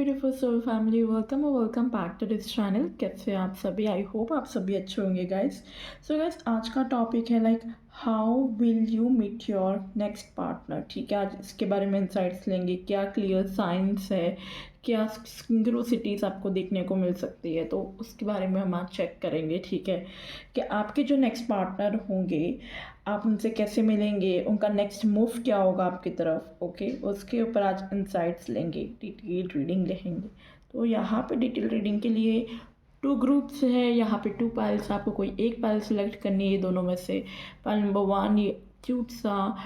Beautiful soul family, welcome back to this channel. कैसे हैं आप सभी? आई होप आप सभी अच्छे होंगे गाइस। सो गाइस, आज का टॉपिक है how will you meet your next partner. ठीक है, आज इसके बारे में इंसाइट्स लेंगे। क्या क्लियर साइंस है, क्या सिंक्रोसिटीज़ आपको देखने को मिल सकती है, तो उसके बारे में हम आज चेक करेंगे। ठीक है, कि आपके जो नेक्स्ट पार्टनर होंगे, आप उनसे कैसे मिलेंगे, उनका नेक्स्ट मूव क्या होगा आपकी तरफ। ओके, उसके ऊपर आज इंसाइट्स लेंगे, डिटेल रीडिंग लेंगे। तो यहाँ पे डिटेल रीडिंग के लिए 2 ग्रुप्स है, यहाँ पे 2 पाइल्स। आपको कोई एक पाइल सेलेक्ट करनी है दोनों में से। पाइल नंबर 1 ये क्यूट सा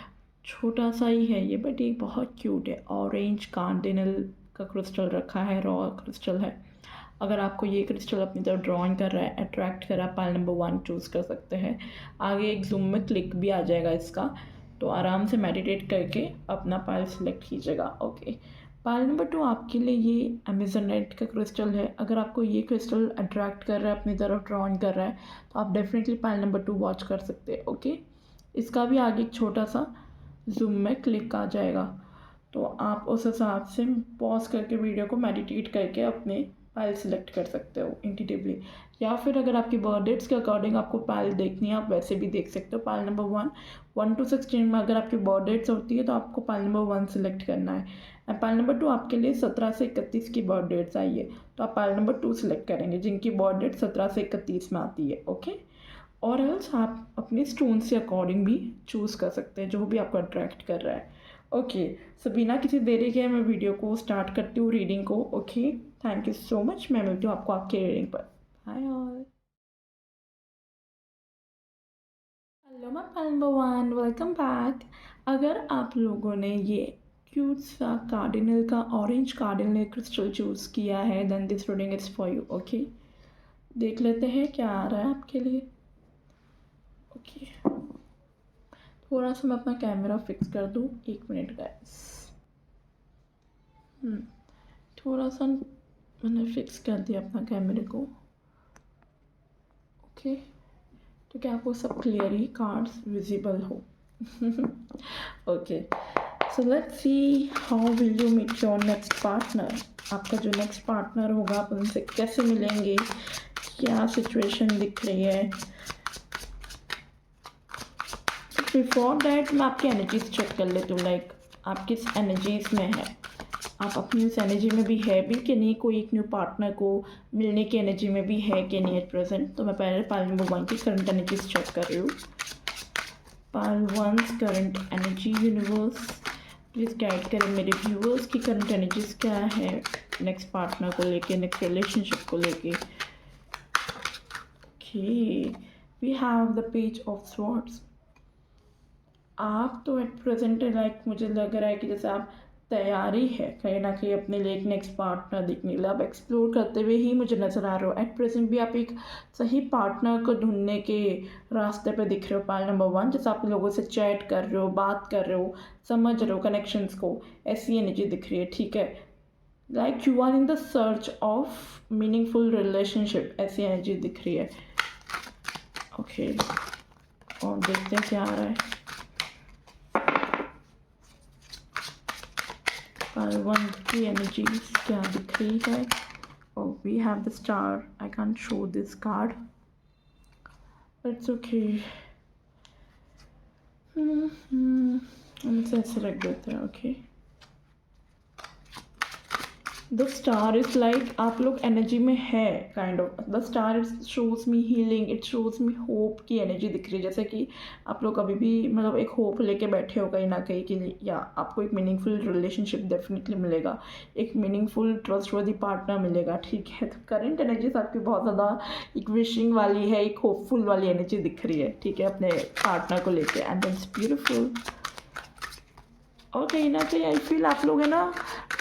छोटा सा ही है ये, बट ये बहुत क्यूट है। ऑरेंज कार्डिनल का क्रिस्टल रखा है, रॉ क्रिस्टल है। अगर आपको ये क्रिस्टल अपनी तरफ ड्रॉइंग कर रहा है, अट्रैक्ट कर रहा है, पाइल नंबर 1 चूज़ कर सकते हैं। आगे एक जूम में क्लिक भी आ जाएगा इसका, तो आराम से मेडिटेट करके अपना पाइल सेलेक्ट कीजिएगा। ओके, पाइल नंबर 2 आपके लिए ये अमेजोनेट का क्रिस्टल है। अगर आपको ये क्रिस्टल अट्रैक्ट कर रहा है, अपनी तरफ ड्रॉइंग कर रहा है, तो आप डेफिनेटली पाइल नंबर 2 वॉच कर सकते हैं। ओके, इसका भी आगे एक छोटा सा जूम में क्लिक आ जाएगा, तो आप उस हिसाब से पॉज करके वीडियो को मेडिटेट करके अपने पाइल सेलेक्ट कर सकते हो इंटिटिवली। या फिर अगर आपकी बर्थ डेट्स के अकॉर्डिंग आपको पाइल देखनी है, आप वैसे भी देख सकते हो। पाइल नंबर 1 to 16 में अगर आपकी बर्थ डेट्स होती है, तो आपको पाइल नंबर 1 सेलेक्ट करना है। एंड पाइल नंबर 2 आपके लिए 17 से 31 की बर्थ डेट्स आई है, तो आप पाइल नंबर 2 सेलेक्ट करेंगे जिनकी बर्थ डेट 17 से 31 में आती है। ओके, और एल्स आप अपने स्टोन से अकॉर्डिंग भी चूज़ कर सकते हैं, जो भी आपको अट्रैक्ट कर रहा है। ओके, सो बिना किसी देरी के मैं वीडियो को स्टार्ट करती हूँ रीडिंग को। Okay, thank you so much. मैं मिलती हूँ आपको आपके रीडिंग पर। Bye all. हेलो मैं पाइल नंबर 1, वेलकम बैक। अगर आप लोगों ने ये क्यूट सा कार्डिनल का ऑरेंज कार्डिनल क्रिस्टल चूज़ किया है, then this reading is for you. Okay, देख लेते हैं क्या आ रहा है आपके लिए। ओके, थोड़ा सा मैं अपना कैमरा फिक्स कर दूँ, 1 मिनट गाइस। थोड़ा सा मैंने फिक्स कर दिया अपना कैमरे को। ओके, तो क्या आपको सब क्लियरली कार्ड्स विजिबल हो? Okay, so let's see how will you meet your next partner. आपका जो नेक्स्ट पार्टनर होगा, आप उनसे कैसे मिलेंगे, क्या सिचुएशन दिख रही है। बिफोर डैट मैं आपकी एनर्जीज चेक कर लेती हूँ, आप किस एनर्जीज में है, आप अपनी उस एनर्जी में भी है भी कि नहीं, कोई एक न्यू पार्टनर को मिलने की एनर्जी में भी है कि नहीं एट प्रेजेंट। तो मैं पहले पाइल नंबर 1 की करंट एनर्जीज चेक कर रही हूँ। Pile 1 current energy universe, please guide करें मेरे व्यूअर्स की करंट एनर्जीज क्या है नेक्स्ट पार्टनर को लेके, नेक्स्ट रिलेशनशिप को लेके। Okay, we have the page of swords. आप तो एट प्रेजेंट मुझे लग रहा है कि जैसे आप तैयारी है कहीं ना कहीं अपने लिए एक नेक्स्ट पार्टनर देखने के लिए, आप एक्सप्लोर करते हुए ही मुझे नज़र आ रहे हो। एट प्रेजेंट भी आप एक सही पार्टनर को ढूंढने के रास्ते पे दिख रहे हो। पाइल नंबर 1, जैसे आप लोगों से चैट कर रहे हो, बात कर रहे हो, समझ रहे हो कनेक्शंस को, ऐसी एनर्जी दिख रही है। ठीक है, you are in the search of meaningful relationship, ऐसी एनर्जी दिख रही है। ओके, और देखते हैं क्या आ रहा है। पाइल 1 की एनर्जीज क्या दिख रही है। Oh, we have the star. I can't show this card. It's okay. Let's select it. Okay. The star is आप लोग एनर्जी में है kind of. The star it shows me healing, it shows me hope की energy दिख रही है। जैसे कि आप लोग अभी भी एक होप लेके बैठे हो कहीं ना कहीं कि या आपको एक मीनिंगफुल रिलेशनशिप डेफिनेटली मिलेगा, एक मीनिंगफुल ट्रस्टवर्दी पार्टनर मिलेगा। ठीक है, तो करंट एनर्जीज आपकी बहुत ज़्यादा एक विशिंग वाली है, एक होपफुल वाली एनर्जी दिख रही है। ठीक है, अपने पार्टनर को लेके, एंड दैट्स ब्यूटीफुल। और कहीं ना कहीं आई फील आप लोग है ना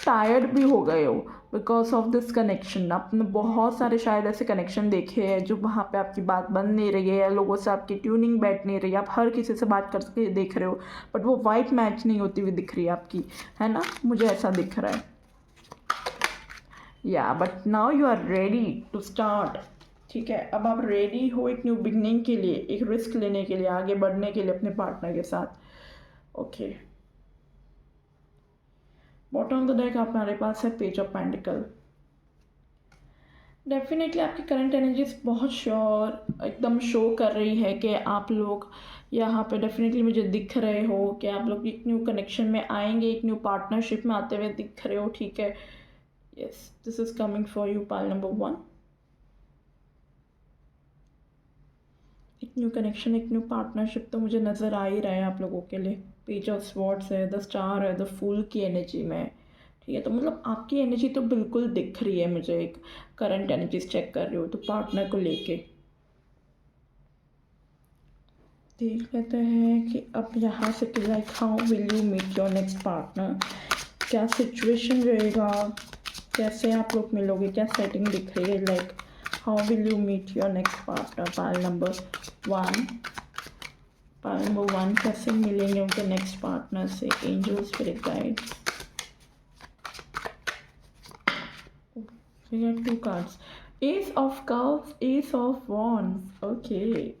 टायर्ड भी हो गए हो बिकॉज ऑफ दिस कनेक्शन। आपने बहुत सारे शायद ऐसे कनेक्शन देखे हैं जो वहाँ पे आपकी बात बन नहीं रही है, या लोगों से आपकी ट्यूनिंग बैठ नहीं रही है, आप हर किसी से बात करके देख रहे हो, बट वो वाइब मैच नहीं होती हुई दिख रही है आपकी, है ना, मुझे ऐसा दिख रहा है। या but now you are ready to start. ठीक है, अब आप रेडी हो एक न्यू बिगनिंग के लिए, एक रिस्क लेने के लिए, आगे बढ़ने के लिए अपने पार्टनर के साथ। Okay, bottom of the deck हमारे पास है पेज ऑफ पेंटिकल। डेफिनेटली आपकी करंट एनर्जीज बहुत श्योर एकदम शो कर रही है कि आप लोग यहाँ पे डेफिनेटली मुझे दिख रहे हो कि आप लोग एक न्यू कनेक्शन में आएंगे, एक न्यू पार्टनरशिप में आते हुए दिख रहे हो, ठीक है। Yes, this is coming for you pile number 1। एक न्यू कनेक्शन, एक न्यू पार्टनरशिप तो मुझे नज़र आ ही रहा है आप लोगों के लिए। पेज ऑफ स्वॉर्ड्स है, द स्टार है, द फूल की एनर्जी में, ठीक है। तो मतलब आपकी एनर्जी तो बिल्कुल दिख रही है मुझे, एक करंट एनर्जीज चेक कर रही हो तो पार्टनर को लेके देख लेते हैं कि अब यहाँ से कि like how will you meet your next partner, क्या सिचुएशन रहेगा, कैसे आप लोग मिलोगे, क्या सेटिंग दिख रही है, like how will you meet your next partner. Pile number 1 कैसे मिलेंगे उनके नेक्स्ट पार्टनर से, angel spirit guide. We got 2 cards. Ace of Cups, Ace of Wands. Okay,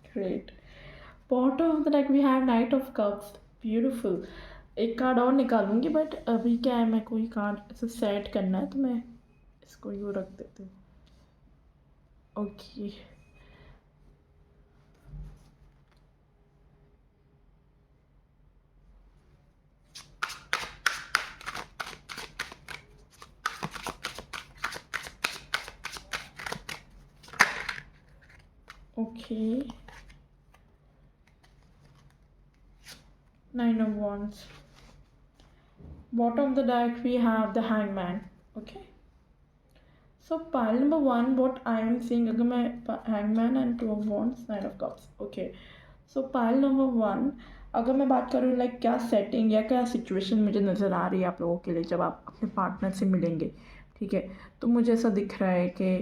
great. Bottom of the deck we have Knight of Cups. Beautiful. एक card और निकालूंगी but अभी क्या है, मैं कोई कार्ड ऐसे सेट करना है तो मैं इसको यूँ रख देती हूँ। Okay, okay. 9 of Wands. Bottom of the deck we have the Hangman. Okay. So pile number 1, what I am seeing, अगर मैं Hangman and 2 of Wands, 9 of Cups. Okay. So pile number 1, अगर मैं बात करूँ लाइक क्या setting या क्या situation मुझे नज़र आ रही है आप लोगों के लिए जब आप अपने पार्टनर से मिलेंगे, ठीक है। तो मुझे ऐसा दिख रहा है कि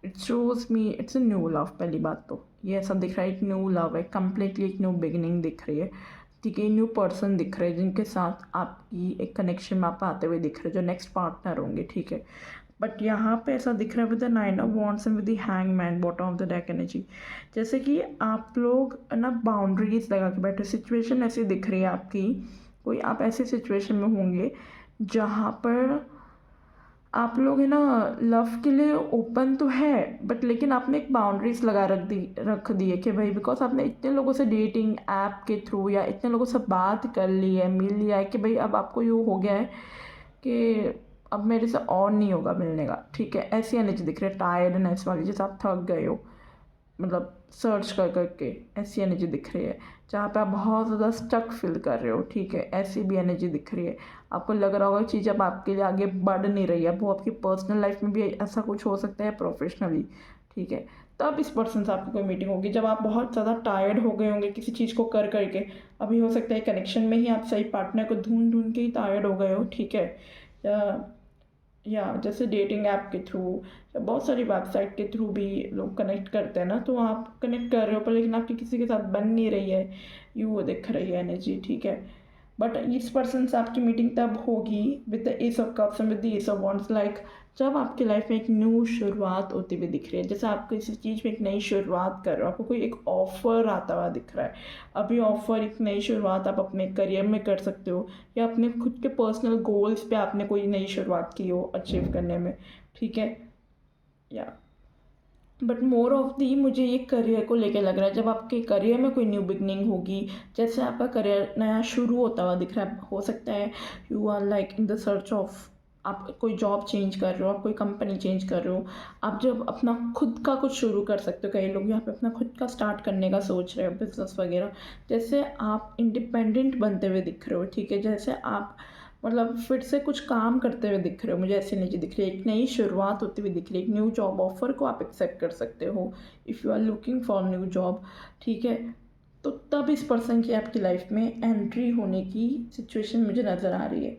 it shows me it's a new love. पहली बात तो ये ऐसा दिख रहा है, एक न्यू लव है, कम्प्लीटली एक न्यू बिगिनिंग दिख रही है, ठीक है। न्यू पर्सन दिख रहे हैं जिनके साथ आपकी एक कनेक्शन में आप आते हुए दिख रहे हैं, जो नेक्स्ट पार्टनर होंगे, ठीक है। बट यहाँ पे ऐसा दिख रहा है with the 9 of wands and with the hangman, bottom of the deck energy, जैसे कि आप लोग ना बाउंड्रीज लगा के बैठे। सिचुएशन ऐसी दिख रही है आपकी, कोई आप ऐसी सिचुएशन में होंगे जहाँ पर आप लोग है ना लव के लिए ओपन तो है बट लेकिन आपने एक बाउंड्रीज लगा रख दी है कि भाई बिकॉज आपने इतने लोगों से डेटिंग ऐप के थ्रू या इतने लोगों से बात कर ली है, मिल लिया है कि भाई अब आपको यूँ हो गया है कि अब मेरे से और नहीं होगा मिलने का, ठीक है। ऐसी एनर्जी दिख रही है, टायर्डनेस वाली, जैसे आप थक गए हो, मतलब सर्च कर करके ऐसी एनर्जी दिख रही है जहाँ पे आप बहुत ज़्यादा स्टक फील कर रहे हो, ठीक है। ऐसी भी एनर्जी दिख रही है, आपको लग रहा होगा चीज़ अब आपके लिए आगे बढ़ नहीं रही है, वो आपकी पर्सनल लाइफ में भी ऐसा कुछ हो सकता है, प्रोफेशनली, ठीक है। तब इस पर्सन से आपकी कोई मीटिंग होगी जब आप बहुत ज़्यादा टायर्ड हो गए होंगे किसी चीज़ को कर करके। अभी हो सकता है कनेक्शन में ही आप सही पार्टनर को ढूंढ ढूंढ के ही टायर्ड हो गए हो, ठीक है। या जैसे डेटिंग ऐप के थ्रू या बहुत सारी वेबसाइट के थ्रू भी लोग कनेक्ट करते हैं ना, तो आप कनेक्ट कर रहे हो पर लेकिन आपकी किसी के साथ बन नहीं रही है, यू वो दिख रही है एनर्जी, ठीक है। बट इस पर्सन से आपकी मीटिंग तब होगी with the S of cups and with the S of wands, like जब आपकी लाइफ में एक न्यू शुरुआत होती हुई दिख रही है, जैसे आप किसी चीज़ में एक नई शुरुआत कर रहे हो, आपको कोई एक ऑफ़र आता हुआ दिख रहा है। अभी ऑफ़र, एक नई शुरुआत आप अपने करियर में कर सकते हो या अपने खुद के पर्सनल गोल्स पे आपने कोई नई शुरुआत की हो अचीव करने में, ठीक है। या बट मोर ऑफ दी मुझे ये करियर को लेके लग रहा है, जब आपके करियर में कोई न्यू बिगनिंग होगी, जैसे आपका करियर नया शुरू होता हुआ दिख रहा है, हो सकता है you are like in the search of, आप कोई जॉब चेंज कर रहे हो, आप कोई कंपनी चेंज कर रहे हो, आप जब अपना खुद का कुछ शुरू कर सकते हो। कई लोग यहाँ पे अपना खुद का स्टार्ट करने का सोच रहे हो, बिजनेस वगैरह, जैसे आप इंडिपेंडेंट बनते हुए दिख रहे हो, ठीक है। जैसे आप मतलब फिर से कुछ काम करते हुए दिख रहे हो, मुझे ऐसी एनर्जी दिख रही है, एक नई शुरुआत होती हुई दिख रही है, एक न्यू जॉब ऑफर को आप एक्सेप्ट कर सकते हो if you are looking for new job, ठीक है। तो तब इस पर्सन की आपकी लाइफ में एंट्री होने की सिचुएशन मुझे नज़र आ रही है,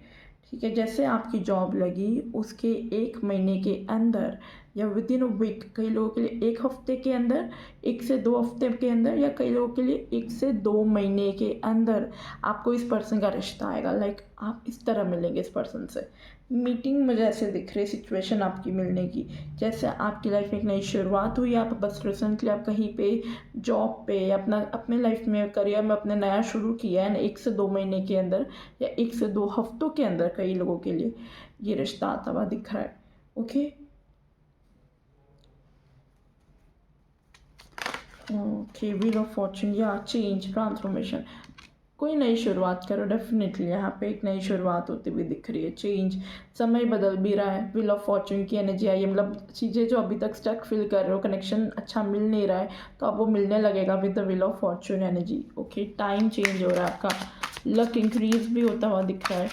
ठीक है। जैसे आपकी जॉब लगी उसके 1 महीने के अंदर या विद इन अ वीक, कई लोगों के लिए 1 हफ्ते के अंदर, 1 से 2 हफ्ते के अंदर, या कई लोगों के लिए 1 से 2 महीने के अंदर आपको इस पर्सन का रिश्ता आएगा। लाइक आप इस तरह मिलेंगे इस पर्सन से। मीटिंग मुझे ऐसे दिख रही है, सिचुएशन आपकी मिलने की, जैसे आपकी लाइफ में एक नई शुरुआत हुई, आप बस रिसेंटली आप कहीं पे जॉब पे अपना अपने लाइफ में करियर में अपने नया शुरू किया है, 1 से 2 महीने के अंदर या 1 से 2 हफ्तों के अंदर कई लोगों के लिए ये रिश्ता आता हुआ दिख रहा है। Okay, okay, wheel of Fortune या चेंज, ट्रांसफॉर्मेशन, कोई नई शुरुआत करो। डेफिनेटली यहाँ पे एक नई शुरुआत होती हुई दिख रही है, चेंज, समय बदल भी रहा है। व्हील ऑफ फॉर्चून की एनर्जी आई है, मतलब चीज़ें जो अभी तक स्टक फील कर रहे हो, कनेक्शन अच्छा मिल नहीं रहा है, तो अब वो मिलने लगेगा with the wheel of Fortune energy. Okay, time change हो रहा है आपका, लक इंक्रीज भी होता हुआ दिख रहा है।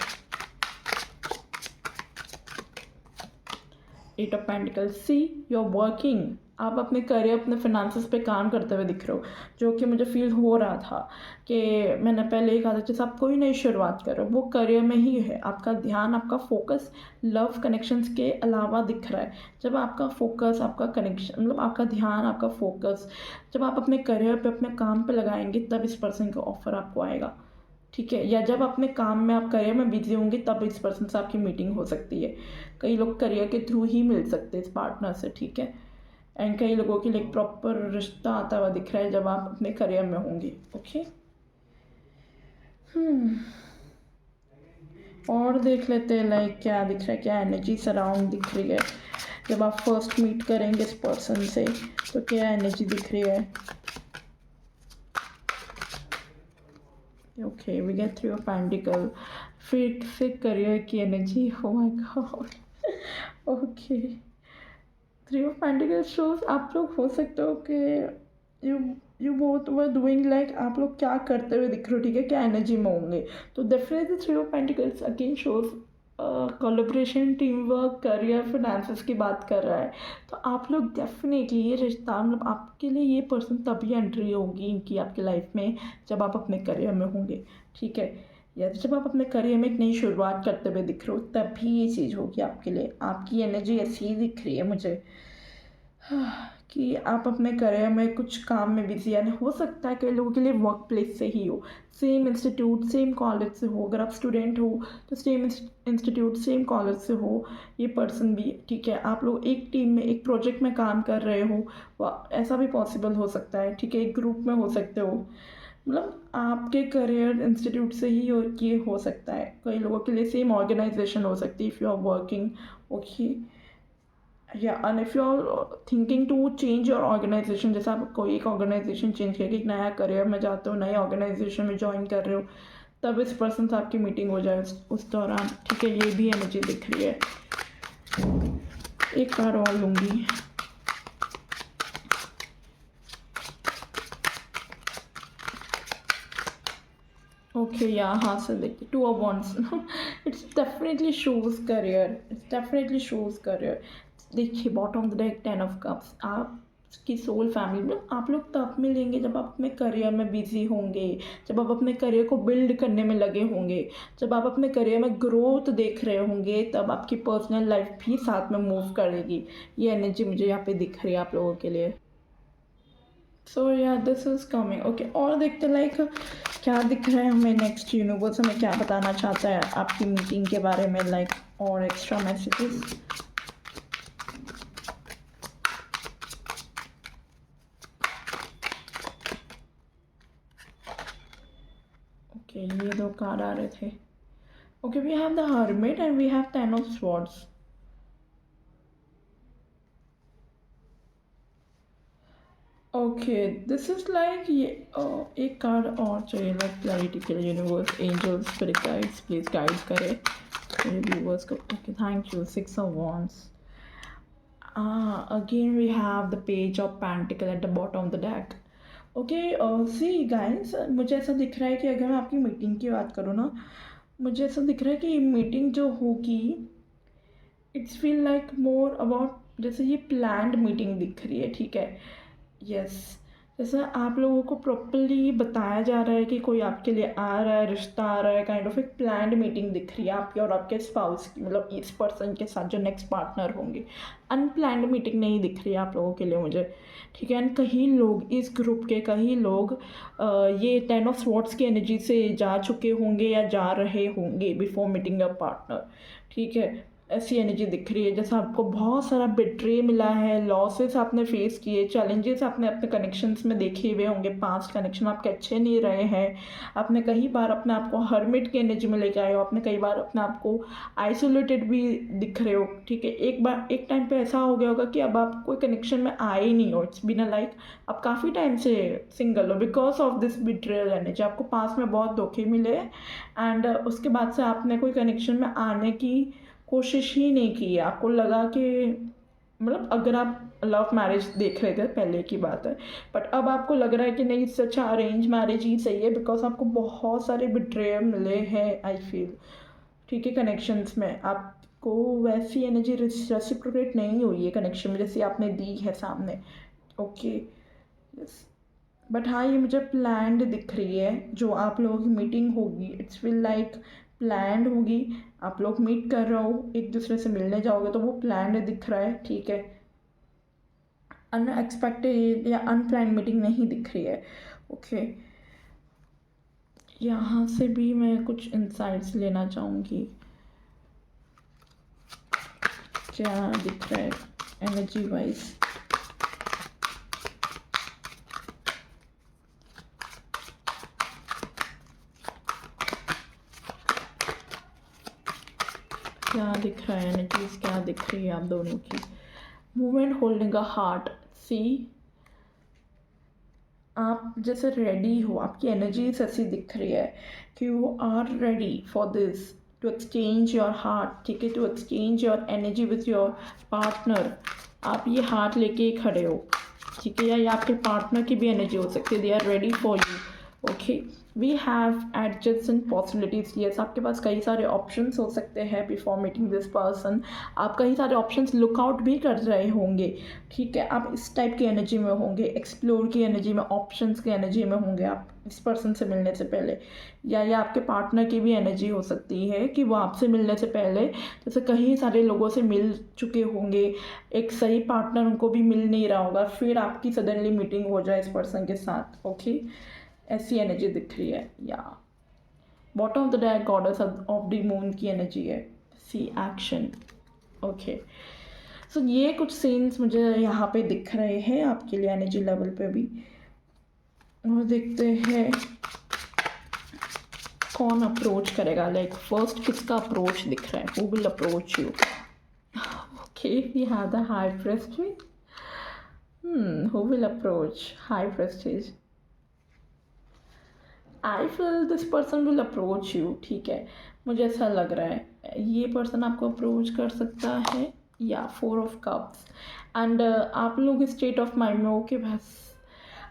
8 of pentacles, see you are working, आप अपने करियर अपने फिनेंसेस पे काम करते हुए दिख रहे हो, जो कि मुझे फील हो रहा था कि मैंने पहले ही कहा था, जैसे आप कोई नई शुरुआत कर रहे हो वो करियर में ही है। आपका ध्यान, आपका फोकस लव कनेक्शंस के अलावा दिख रहा है। जब आपका फोकस, आपका कनेक्शन, मतलब आपका ध्यान, आपका फोकस जब आप अपने करियर पे अपने काम पे लगाएंगे, तब इस पर्सन का ऑफर आपको आएगा। ठीक है, या जब अपने काम में आप करियर में बिजी होंगे, तब इस पर्सन से आपकी मीटिंग हो सकती है। कई लोग करियर के थ्रू ही मिल सकते हैं इस पार्टनर से। ठीक है, एंड कई लोगों के लिए एक प्रॉपर रिश्ता आता हुआ दिख रहा है जब आप अपने करियर में होंगे। ओके, और देख लेते हैं लाइक क्या दिख रहा है, क्या एनर्जी सराउंड दिख रही है जब आप फर्स्ट मीट करेंगे इस पर्सन से, तो क्या एनर्जी दिख रही है। Okay, we get 3 of pentacles, फिर से करियर की energy. Oh my god, okay, 3 of pentacles shows आप लोग हो सकते हो कि you you both were doing, like आप लोग क्या करते हुए दिख रहे हो। ठीक है, क्या एनर्जी में होंगे, तो definitely 3 of pentacles again shows collaboration, team work, career, finances की बात कर रहा है। तो आप लोग डेफिनेटली ये रिश्ता, मतलब आपके लिए ये पर्सन तभी एंट्री होगी इनकी आपकी लाइफ में जब आप अपने करियर में होंगे। ठीक है, या जब आप अपने करियर में एक नई शुरुआत करते हुए दिख रहे हो, तभी ये चीज़ होगी आपके लिए। आपकी एनर्जी ऐसी ही दिख रही है मुझे कि आप अपने करियर में कुछ काम में बिजी, यानी हो सकता है कई लोगों के लिए वर्क प्लेस से ही हो, सेम इंस्टीट्यूट सेम कॉलेज से हो। अगर आप स्टूडेंट हो तो सेम इंस्टीट्यूट सेम कॉलेज से हो ये पर्सन भी। ठीक है, आप लोग एक टीम में एक प्रोजेक्ट में काम कर रहे हो, ऐसा भी पॉसिबल हो सकता है। ठीक है, एक ग्रुप में हो सकते हो, मतलब आपके करियर इंस्टीट्यूट से ही ये हो सकता है। कई लोगों के लिए सेम ऑर्गेनाइजेशन हो सकती है, if you are working. Okay, या and if you are thinking to change your organization, जैसे आप कोई एक ऑर्गेनाइजेशन चेंज करके एक नया करियर में जाते हो, नए ऑर्गेनाइजेशन में ज्वाइन कर रहे हो, तब इस पर्सन से आपकी मीटिंग हो जाए उस दौरान। ठीक है, ये भी एनर्जी दिख रही है। एक कार्ड और लूँगी। ओके, या हाँ से देखिए 2 of Wands it's definitely shows career, it's definitely shows career. देखिए bottom of the deck 10 of Cups, आपकी सोल फैमिली में आप लोग तब मिलेंगे जब आप अपने करियर में बिजी होंगे, जब आप अपने करियर को बिल्ड करने में लगे होंगे, जब आप अपने करियर में ग्रोथ देख रहे होंगे, तब आपकी पर्सनल लाइफ भी साथ में मूव करेगी। ये एनर्जी मुझे यहाँ पे दिख रही है आप लोगों के लिए। सो या दिस इज कमिंग। ओके, और देखते लाइक क्या दिख रहा है हमें, नेक्स्ट यूनिवर्स हमें क्या बताना चाहता है आपकी मीटिंग के बारे में, लाइक और एक्स्ट्रा मैसेजेस। ओके, ये 2 कार्ड आ रहे थे। Okay, we have the hermit and we have 10 of Swords। Okay, this is like ये एक कार्ड और चाहिए, लाइक क्लैरिटी के लिए universe, angels, spirit guides please guide करे मेरे व्यूवर्स को। Okay, thank you. 6 of Wands। Again we have the page of pentacle at the bottom of the deck। Okay, see guys, मुझे ऐसा दिख रहा है कि अगर मैं आपकी मीटिंग की बात करूँ ना, मुझे ऐसा दिख रहा है कि ये मीटिंग जो होगी, it's feel like more about, जैसे ये प्लान्ड मीटिंग दिख रही है। ठीक है, यस, जैसे आप लोगों को प्रॉपर्ली बताया जा रहा है कि कोई आपके लिए आ रहा है, रिश्ता आ रहा है, काइंड ऑफ एक प्लान्ड मीटिंग दिख रही है आपकी और आपके स्पाउस की, मतलब इस पर्सन के साथ जो नेक्स्ट पार्टनर होंगे। अनप्लान्ड मीटिंग नहीं दिख रही है आप लोगों के लिए मुझे, ठीक है। एंड कई लोग इस ग्रुप के कई लोग ये 10 ऑफ स्वॉर्ड्स की एनर्जी से जा चुके होंगे या जा रहे होंगे बिफोर मीटिंग अ पार्टनर, ठीक है। ऐसी एनर्जी दिख रही है जैसे आपको बहुत सारा बिट्रे मिला है, लॉसेस आपने फेस किए, चैलेंजेस आपने अपने कनेक्शंस में देखे हुए होंगे, पास्ट कनेक्शन आपके अच्छे नहीं रहे हैं। आपने कई बार अपने आप को हर्मिट की एनर्जी में लेके आए हो, आपने कई बार अपने आप को आइसोलेटेड भी दिख रहे हो, ठीक है। एक बार एक टाइम पे ऐसा हो गया होगा कि अब आप कोई कनेक्शन में आए ही नहीं हो, इट्स बीन अ लाइक आप काफ़ी टाइम से सिंगल हो because of this betrayal energy. आपको पास में बहुत धोखे मिले एंड उसके बाद से आपने कोई कनेक्शन में आने की कोशिश ही नहीं की है। आपको लगा कि मतलब अगर आप लव मैरिज देख रहे थे पहले की बात है, बट अब आपको लग रहा है कि नहीं, इससे अच्छा अरेंज मैरिज ही सही है बिकॉज आपको बहुत सारे बिट्रेयर मिले हैं आई फील, ठीक है। कनेक्शंस में आपको वैसी एनर्जी रेसिप्रोकेट नहीं हुई है कनेक्शन में जैसी आपने दी है सामने, ओके यस। बट हाँ, ये मुझे प्लान्ड दिख रही है जो आप लोगों की मीटिंग होगी, इट्स विल लाइक प्लान्ड होगी। आप लोग मीट कर रहे हो, एक दूसरे से मिलने जाओगे तो वो प्लान्ड दिख रहा है, ठीक है। अनएक्सपेक्टेड या अनप्लान्ड मीटिंग नहीं दिख रही है, ओके। यहाँ से भी मैं कुछ इंसाइट्स लेना चाहूँगी, क्या दिख रहा है एनर्जी वाइज। क्या दिख रहा है एनर्जीज, क्या दिख रही है आप दोनों की। मूवमेंट होल्डिंग अ हार्ट, सी आप जैसे रेडी हो, आपकी एनर्जीज ऐसी दिख रही है कि you are ready for this, to exchange your heart, ठीक है, to exchange your energy with your partner. आप ये हार्ट लेके ही खड़े हो, ठीक है, या ये आपके पार्टनर की भी एनर्जी हो सकती है, they are ready for you, okay. We have adjustment possibilities, yes आपके पास कई सारे ऑप्शंस हो सकते हैं बिफोर मीटिंग दिस पर्सन। आप कई सारे ऑप्शंस लुकआउट भी कर रहे होंगे, ठीक है। आप इस टाइप की एनर्जी में होंगे, एक्सप्लोर की एनर्जी में, ऑप्शंस की एनर्जी में होंगे आप इस पर्सन से मिलने से पहले। या ये आपके पार्टनर की भी एनर्जी हो सकती है कि वो आपसे मिलने से पहले जैसे कई सारे लोगों से मिल चुके होंगे, एक सही पार्टनर उनको भी मिल नहीं रहा होगा, फिर आपकी सडनली मीटिंग हो जाए इस पर्सन के साथ, ओके। ऐसी एनर्जी दिख रही है। या bottom of the deck goddess of the moon की एनर्जी है, सी एक्शन, ओके। सो ये कुछ सीन्स मुझे यहाँ पे दिख रहे हैं आपके लिए एनर्जी लेवल पे भी। और देखते हैं कौन अप्रोच करेगा, लाइक फर्स्ट किसका अप्रोच दिख रहा है, who will approach you. Okay, we have the high prestige, who will approach high prestige. I feel this person will approach you, ठीक है। मुझे ऐसा लग रहा है ये पर्सन आपको अप्रोच कर सकता है, या 4 ऑफ कप्स। एंड आप लोग स्टेट ऑफ माइंड में हो कि बस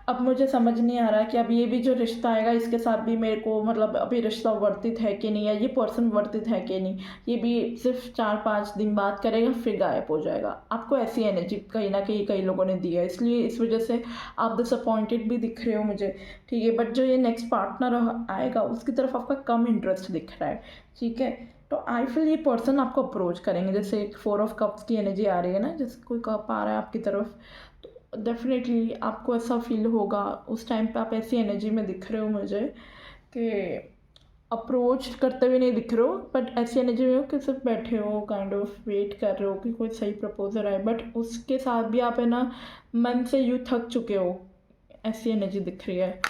अब मुझे समझ नहीं आ रहा कि अब ये भी जो रिश्ता आएगा इसके साथ भी मेरे को मतलब अभी रिश्ता वर्तित है कि नहीं, या ये पर्सन वर्तित है कि नहीं, ये भी सिर्फ 4-5 दिन बात करेगा फिर गायब हो जाएगा। आपको ऐसी एनर्जी कहीं ना कहीं कई लोगों ने दी है, इसलिए इस वजह से आप डिसअपॉइंटेड भी दिख रहे हो मुझे, ठीक है। बट जो ये नेक्स्ट पार्टनर आएगा उसकी तरफ आपका कम इंटरेस्ट दिख रहा है, ठीक है। तो आई फील ये पर्सन आपको अप्रोच करेंगे, जैसे एक 4 ऑफ कप्स की एनर्जी आ रही है ना, जैसे कोई कप आ रहा है आपकी तरफ, डेफिनेटली आपको ऐसा फील होगा उस टाइम पे। आप ऐसी एनर्जी में दिख रहे हो मुझे कि अप्रोच करते हुए नहीं दिख रहे हो, बट ऐसी एनर्जी में हो कि सिर्फ बैठे हो, काइंड ऑफ वेट कर रहे हो कि कोई सही प्रपोजल आए, बट उसके साथ भी आप है ना मन से यूँ थक चुके हो, ऐसी एनर्जी दिख रही है।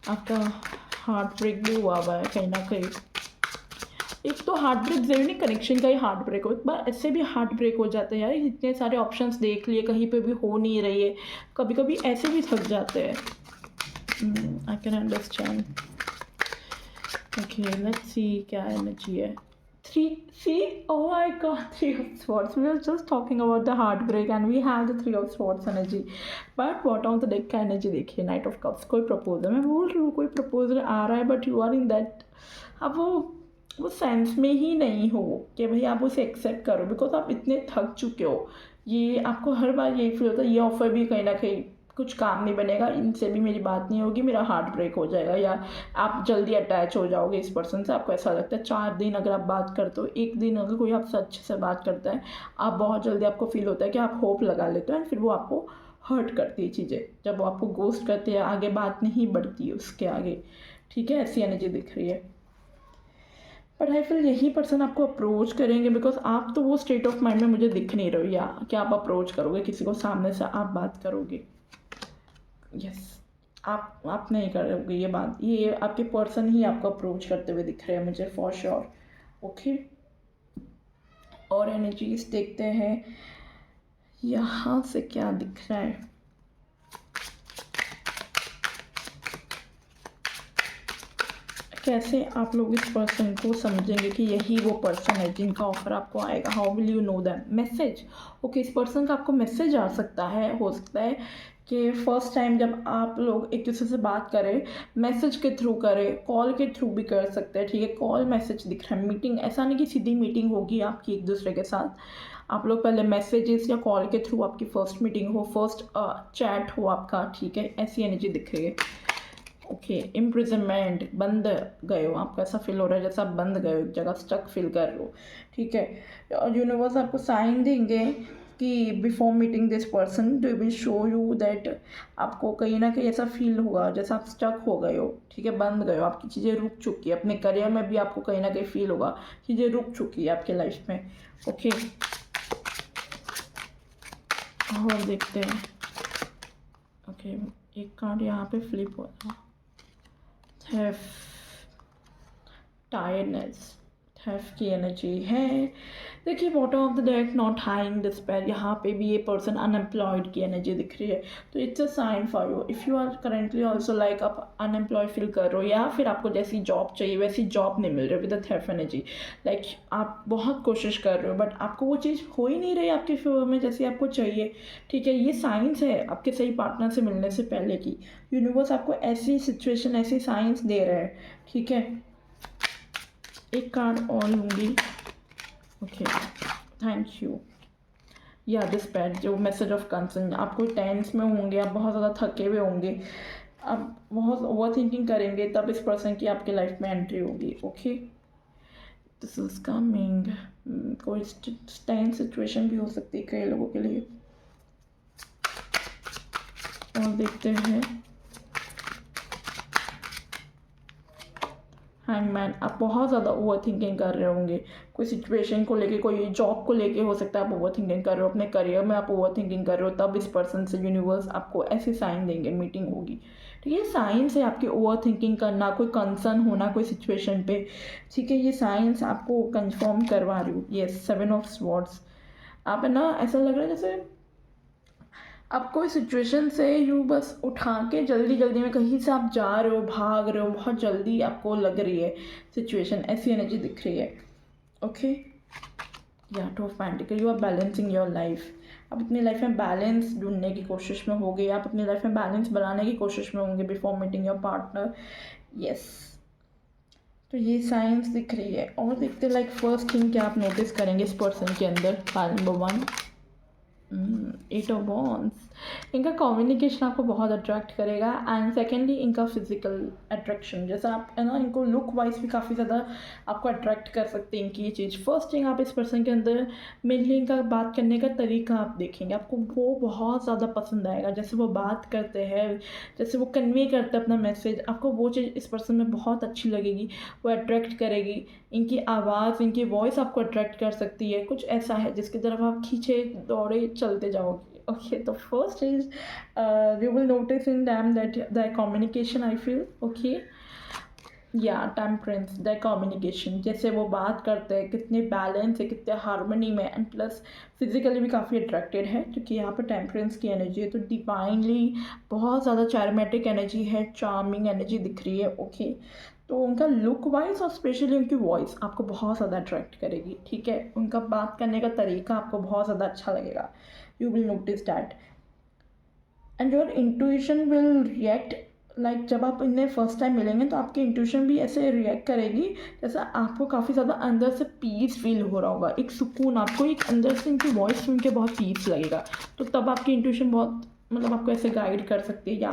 आपका हार्ट ब्रेक भी हुआ है कहीं ना कहीं। एक तो हार्ट ब्रेक ज़रूरी नहीं कनेक्शन का ही हार्ट ब्रेक हो, एक बार ऐसे भी हार्ट ब्रेक हो जाते हैं यार, इतने सारे ऑप्शंस देख लिए कहीं पे भी हो नहीं रही है, कभी कभी ऐसे भी थक जाते हैं। I can understand, okay let's see क्या एनर्जी है। 3, see, oh my god, 3 of swords, we were just talking about the heartbreak and we have the 3 of swords energy, but bottom of the deck का energy देखिए, knight of cups. कोई proposal, मैं बोल रही हूँ कोई proposal आ रहा है, but you are in that, अब वो सेंस में ही नहीं हो कि भाई आप उसे एक्सेप्ट करो, बिकॉज आप इतने थक चुके हो। ये आपको हर बार यही फील होता है, ये ऑफर भी कहीं ना कहीं कुछ काम नहीं बनेगा, इनसे भी मेरी बात नहीं होगी, मेरा हार्ट ब्रेक हो जाएगा, या आप जल्दी अटैच हो जाओगे इस पर्सन से। आपको ऐसा लगता है 4 दिन अगर आप बात करते हो, एक दिन अगर कोई आपसे अच्छे से बात करता है, आप बहुत जल्दी आपको फील होता है कि आप होप लगा लेते हो, एंड फिर वो आपको हर्ट करती है चीज़ें। जब वो आपको गोस्ट करते हैं, आगे बात नहीं बढ़ती है उसके आगे, ठीक है, ऐसी एनर्जी दिख रही है। बट आई फील यही पर्सन आपको अप्रोच करेंगे, बिकॉज आप तो वो स्टेट ऑफ माइंड में मुझे दिख नहीं रहे हो, या कि आप अप्रोच करोगे किसी को, सामने से आप बात करोगे। यस, आप नहीं करोगे ये बात, ये आपके पर्सन ही आपको अप्रोच करते हुए दिख रहे हैं मुझे फॉर श्योर। ओके, और एनर्जीज देखते हैं यहाँ से क्या दिख रहा है। कैसे आप लोग इस पर्सन को समझेंगे कि यही वो पर्सन है जिनका ऑफर आपको आएगा। How will you know them? Message. Okay, इस पर्सन का आपको मैसेज आ सकता है, हो सकता है कि फर्स्ट टाइम जब आप लोग एक दूसरे से बात करें, मैसेज के थ्रू करें, कॉल के थ्रू भी कर सकते हैं, ठीक है। कॉल मैसेज दिख रहा है, मीटिंग, ऐसा नहीं कि सीधी मीटिंग होगी आपकी एक दूसरे के साथ, आप लोग पहले मैसेजेस या कॉल के थ्रू आपकी फर्स्ट मीटिंग हो, फर्स्ट चैट हो आपका, ठीक है, ऐसी एनर्जी दिख रही है। ओके, इम्प्रिजनमेंट, बंद गए हो, आपको ऐसा फील हो रहा है जैसा आप बंद गए हो, एक जगह स्टक फील कर रहे हो, ठीक है। और यूनिवर्स आपको साइन देंगे कि before meeting this person they will show you that, आपको कहीं ना कहीं ऐसा फील होगा जैसा आप स्टक हो गए हो, ठीक है, बंद गए हो, आपकी चीज़ें रुक चुकी है। अपने करियर में भी आपको कहीं ना कहीं फील होगा चीज़ें रुक चुकी है आपके लाइफ में। ओके, और देखते हैं। ओके, एक कार्ड यहाँ पे फ्लिप हो रहा है, टायर्डनेस, थेफ की एनर्जी है। देखिए, bottom of the deck, not hiding despair, यहाँ पे भी ये पर्सन अनएम्प्लॉयड की एनर्जी दिख रही है। तो it's a sign for you, if you are currently also like आप अनएम्प्लॉयड फील कर रहे हो, या फिर आपको जैसी जॉब चाहिए वैसी जॉब नहीं मिल रही with the theft energy, like आप बहुत कोशिश कर रहे हो बट आपको वो चीज़ हो ही नहीं रही आपके फेवर में जैसी आपको चाहिए, ठीक है। ये साइंस है आपके सही पार्टनर से मिलने से पहले की, यूनिवर्स आपको ऐसी सिचुएशन, ऐसी साइंस दे रहा है, ठीक है। एक कार्ड और लूँगी। Okay, thank you. या डिस्पैच, जो मैसेज ऑफ कंसर्न, आप कोई टेंस में होंगे, आप बहुत ज़्यादा थके हुए होंगे, आप बहुत ओवर थिंकिंग करेंगे, तब इस पर्सन की आपके लाइफ में एंट्री होगी। Okay, this is coming. कोई टेंस सिचुएशन भी हो सकती है कई लोगों के लिए। और देखते हैं हैंगमैन, आप बहुत ज़्यादा ओवर थिंकिंग कर रहे होंगे, कोई सिचुएशन को लेके, कोई जॉब को लेके हो सकता है आप ओवर थिंकिंग कर रहे हो, अपने करियर में आप ओवर थिंकिंग कर रहे हो, तब इस पर्सन से यूनिवर्स आपको ऐसे साइन देंगे, मीटिंग होगी, ठीक है। साइंस है आपकी ओवर थिंकिंग करना, कोई कंसर्न होना कोई सिचुएशन पे, ठीक है, ये साइंस आपको कंफर्म करवा रही हूँ। ये 7 ऑफ स्वॉर्ड्स, आप है ना, ऐसा लग रहा है जैसे आप कोई सिचुएशन से यू बस उठा के जल्दी जल्दी में कहीं से आप जा रहे हो, भाग रहे हो, बहुत जल्दी आपको लग रही है सिचुएशन, ऐसी एनर्जी दिख रही है। ओके, या 2 of pentacle, you are balancing your life, आप अपनी लाइफ में बैलेंस ढूंढने की कोशिश में होंगे, आप अपनी लाइफ में बैलेंस बनाने की कोशिश में होंगे before meeting your partner. Yes, तो ये साइंस दिख रही है। और देखते लाइक फर्स्ट थिंग क्या आप नोटिस करेंगे इस पर्सन के अंदर। पाइल नंबर 1, 8 ऑफ वॉन्ड्स, इनका कम्युनिकेशन आपको बहुत अट्रैक्ट करेगा, एंड सेकेंडली इनका फिजिकल अट्रैक्शन, जैसा आप है ना, इनको लुक वाइज भी काफ़ी ज़्यादा आपको अट्रैक्ट कर सकते हैं इनकी ये चीज़। फर्स्ट थिंग आप इस पर्सन के अंदर मेनली इनका बात करने का तरीका आप देखेंगे, आपको वो बहुत ज़्यादा पसंद आएगा, जैसे वो बात करते हैं, जैसे वो कन्वे करते हैं अपना मैसेज, आपको वो चीज़ इस पर्सन में बहुत अच्छी लगेगी, वो अट्रैक्ट करेगी। इनकी आवाज़, इनकी वॉइस आपको अट्रैक्ट कर सकती है, कुछ ऐसा है जिसकी तरफ आप खींचे दौड़े चलते जाओगे। Okay, the first is you will notice in them that their communication, I feel, okay, या टेम्परेंस, their communication, जैसे वो बात करते हैं, कितने बैलेंस है, कितने हारमोनी में, एंड प्लस फिजिकली भी काफ़ी अट्रैक्टेड है, क्योंकि यहाँ पर टेम्परेंस की एनर्जी है, तो डिवाइनली बहुत ज़्यादा चार्मेटिक एनर्जी है, चार्मिंग एनर्जी दिख रही है। ओके, तो उनका लुक वाइज और स्पेशली उनकी वॉइस आपको बहुत ज़्यादा अट्रैक्ट करेगी, ठीक है। उनका बात करने का तरीका आपको बहुत ज़्यादा अच्छा लगेगा, you will notice that, and your intuition will react, like जब आप इन्हें फर्स्ट टाइम मिलेंगे तो आपकी इंट्यूशन भी ऐसे रिएक्ट करेगी जैसा आपको काफ़ी ज़्यादा अंदर से पीस फील हो रहा होगा, एक सुकून, आपको एक अंदर से इनकी वॉइस सुन के बहुत पीस लगेगा, तो तब आपकी इंट्यूशन बहुत मतलब आपको ऐसे गाइड कर सकती है, या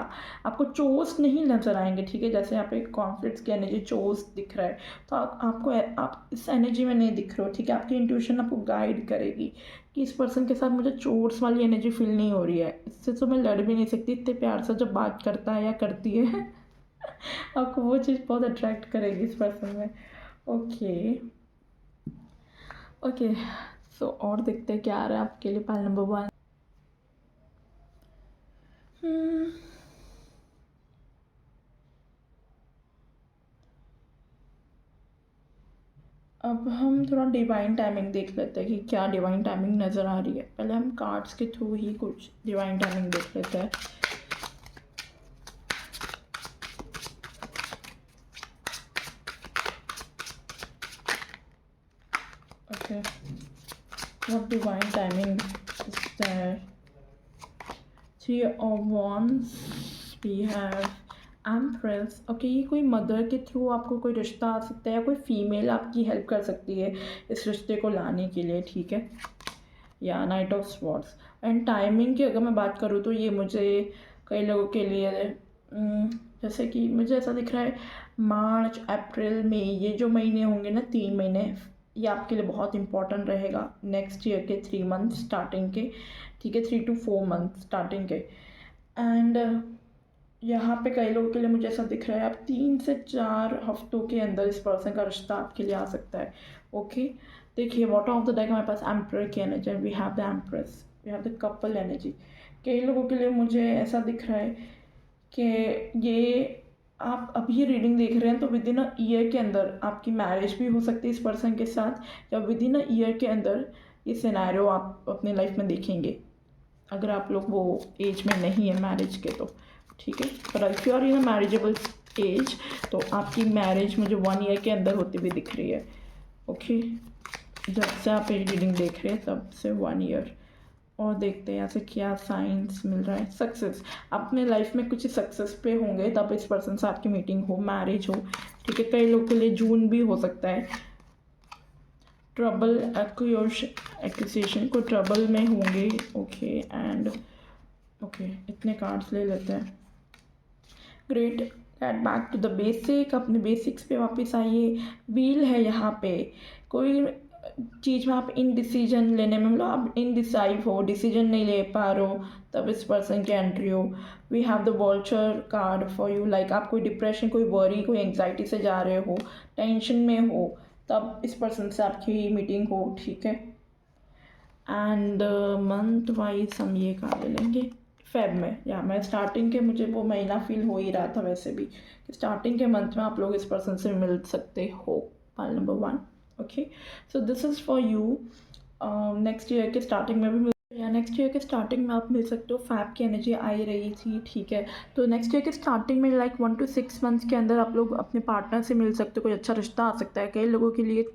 आपको चोस नहीं नज़र आएंगे, ठीक है। जैसे यहाँ पे कॉन्फ्लिक्ट्स की एनर्जी चोस दिख रहा है, तो आप इस एनर्जी में नहीं दिख रहे हो, ठीक है। आपकी इंट्यूशन आपको गाइड करेगी कि इस पर्सन के साथ मुझे चोर्स वाली एनर्जी फील नहीं हो रही है, इससे तो मैं लड़ भी नहीं सकती, इतने प्यार से जब बात करता है या करती है आपको वो चीज़ बहुत अट्रैक्ट करेगी इस पर्सन में। ओके ओके, सो और देखते हैं क्या आ रहा है आपके लिए पाल नंबर 1। अब हम थोड़ा डिवाइन टाइमिंग देख लेते हैं कि क्या डिवाइन टाइमिंग नज़र आ रही है। पहले हम कार्ड्स के थ्रू ही कुछ डिवाइन टाइमिंग देख लेते हैं। Okay, what divine timing is there? Three of Wands, we have empress. Okay, ये कोई मदर के थ्रू आपको कोई रिश्ता आ सकता है, या कोई फीमेल आपकी हेल्प कर सकती है इस रिश्ते को लाने के लिए, ठीक है। या night of swords. And timing की अगर मैं बात करूँ तो ये मुझे कई लोगों के लिए जैसे कि मुझे ऐसा दिख रहा है मार्च अप्रैल मई, ये जो महीने होंगे ना 3 महीने, ये आपके लिए बहुत इंपॉर्टेंट रहेगा नेक्स्ट ईयर के 3 मंथ स्टार्टिंग के, ठीक है, 3 to 4 मंथ स्टार्टिंग के। एंड यहाँ पे कई लोगों के लिए मुझे ऐसा दिख रहा है आप 3 से 4 हफ्तों के अंदर इस पर्सन का रिश्ता आपके लिए आ सकता है। ओके, देखिए बॉटम ऑफ द डेक हमारे पास एम्परर की energy, we have the empress, we have the couple energy. कई लोगों के लिए मुझे ऐसा दिख रहा है कि ये आप अभी रीडिंग देख रहे हैं तो विद इन अ ईयर के अंदर आपकी मैरिज भी हो सकती है इस पर्सन के साथ, या विद इन अ ईयर के अंदर ये सिनेरियो आप अपने लाइफ में देखेंगे, अगर आप लोग वो एज में नहीं है मैरिज के तो, ठीक है। पर if you are in a marriageable age तो आपकी मैरिज मुझे 1 ईयर के अंदर होती हुई दिख रही है। ओके, जब से आप ये रीडिंग देख रहे हैं तब से 1 ईयर। और देखते हैं यहाँ से क्या साइंस मिल रहा है। सक्सेस, अपने लाइफ में कुछ सक्सेस पे होंगे तब इस पर्सन से आपकी मीटिंग हो, मैरिज हो, ठीक है। कई लोगों के लिए जून भी हो सकता है। ट्रबल, एक्यूजेशन को ट्रबल में होंगे। ओके एंड ओके, इतने कार्ड्स ले लेते हैं। Great, get back to the basic, अपने बेसिक्स पे वापस आइए। व्हील है यहाँ पे, कोई चीज़ में आप इन डिसीजन लेने में, मतलब आप इनडिसाइव हो, डिसीजन नहीं ले पा रहे हो, तब इस पर्सन की एंट्री हो। We have the vulture card for you, like आप कोई डिप्रेशन, कोई वरी, कोई एंग्जाइटी से जा रहे हो, टेंशन में हो, तब इस पर्सन से आपकी मीटिंग हो, ठीक है। एंड मंथ वाइज हम ये कार्ड ले लेंगे फेब में, या मैं स्टार्टिंग के, मुझे वो महीना फील हो ही रहा था वैसे भी कि स्टार्टिंग के मंथ में आप लोग इस पर्सन से मिल सकते हो, पाल number 1। Okay, so this is for you. Next year के स्टार्टिंग में भी या नेक्स्ट ईयर के स्टार्टिंग में आप मिल सकते हो। फैब की एनर्जी आई रही थी, ठीक है। तो नेक्स्ट ईयर के स्टार्टिंग में लाइक 1 to 6 मंथ्स के अंदर आप लोग अपने पार्टनर से मिल सकते हो, कोई अच्छा रिश्ता आ सकता है। कई लोगों के लिए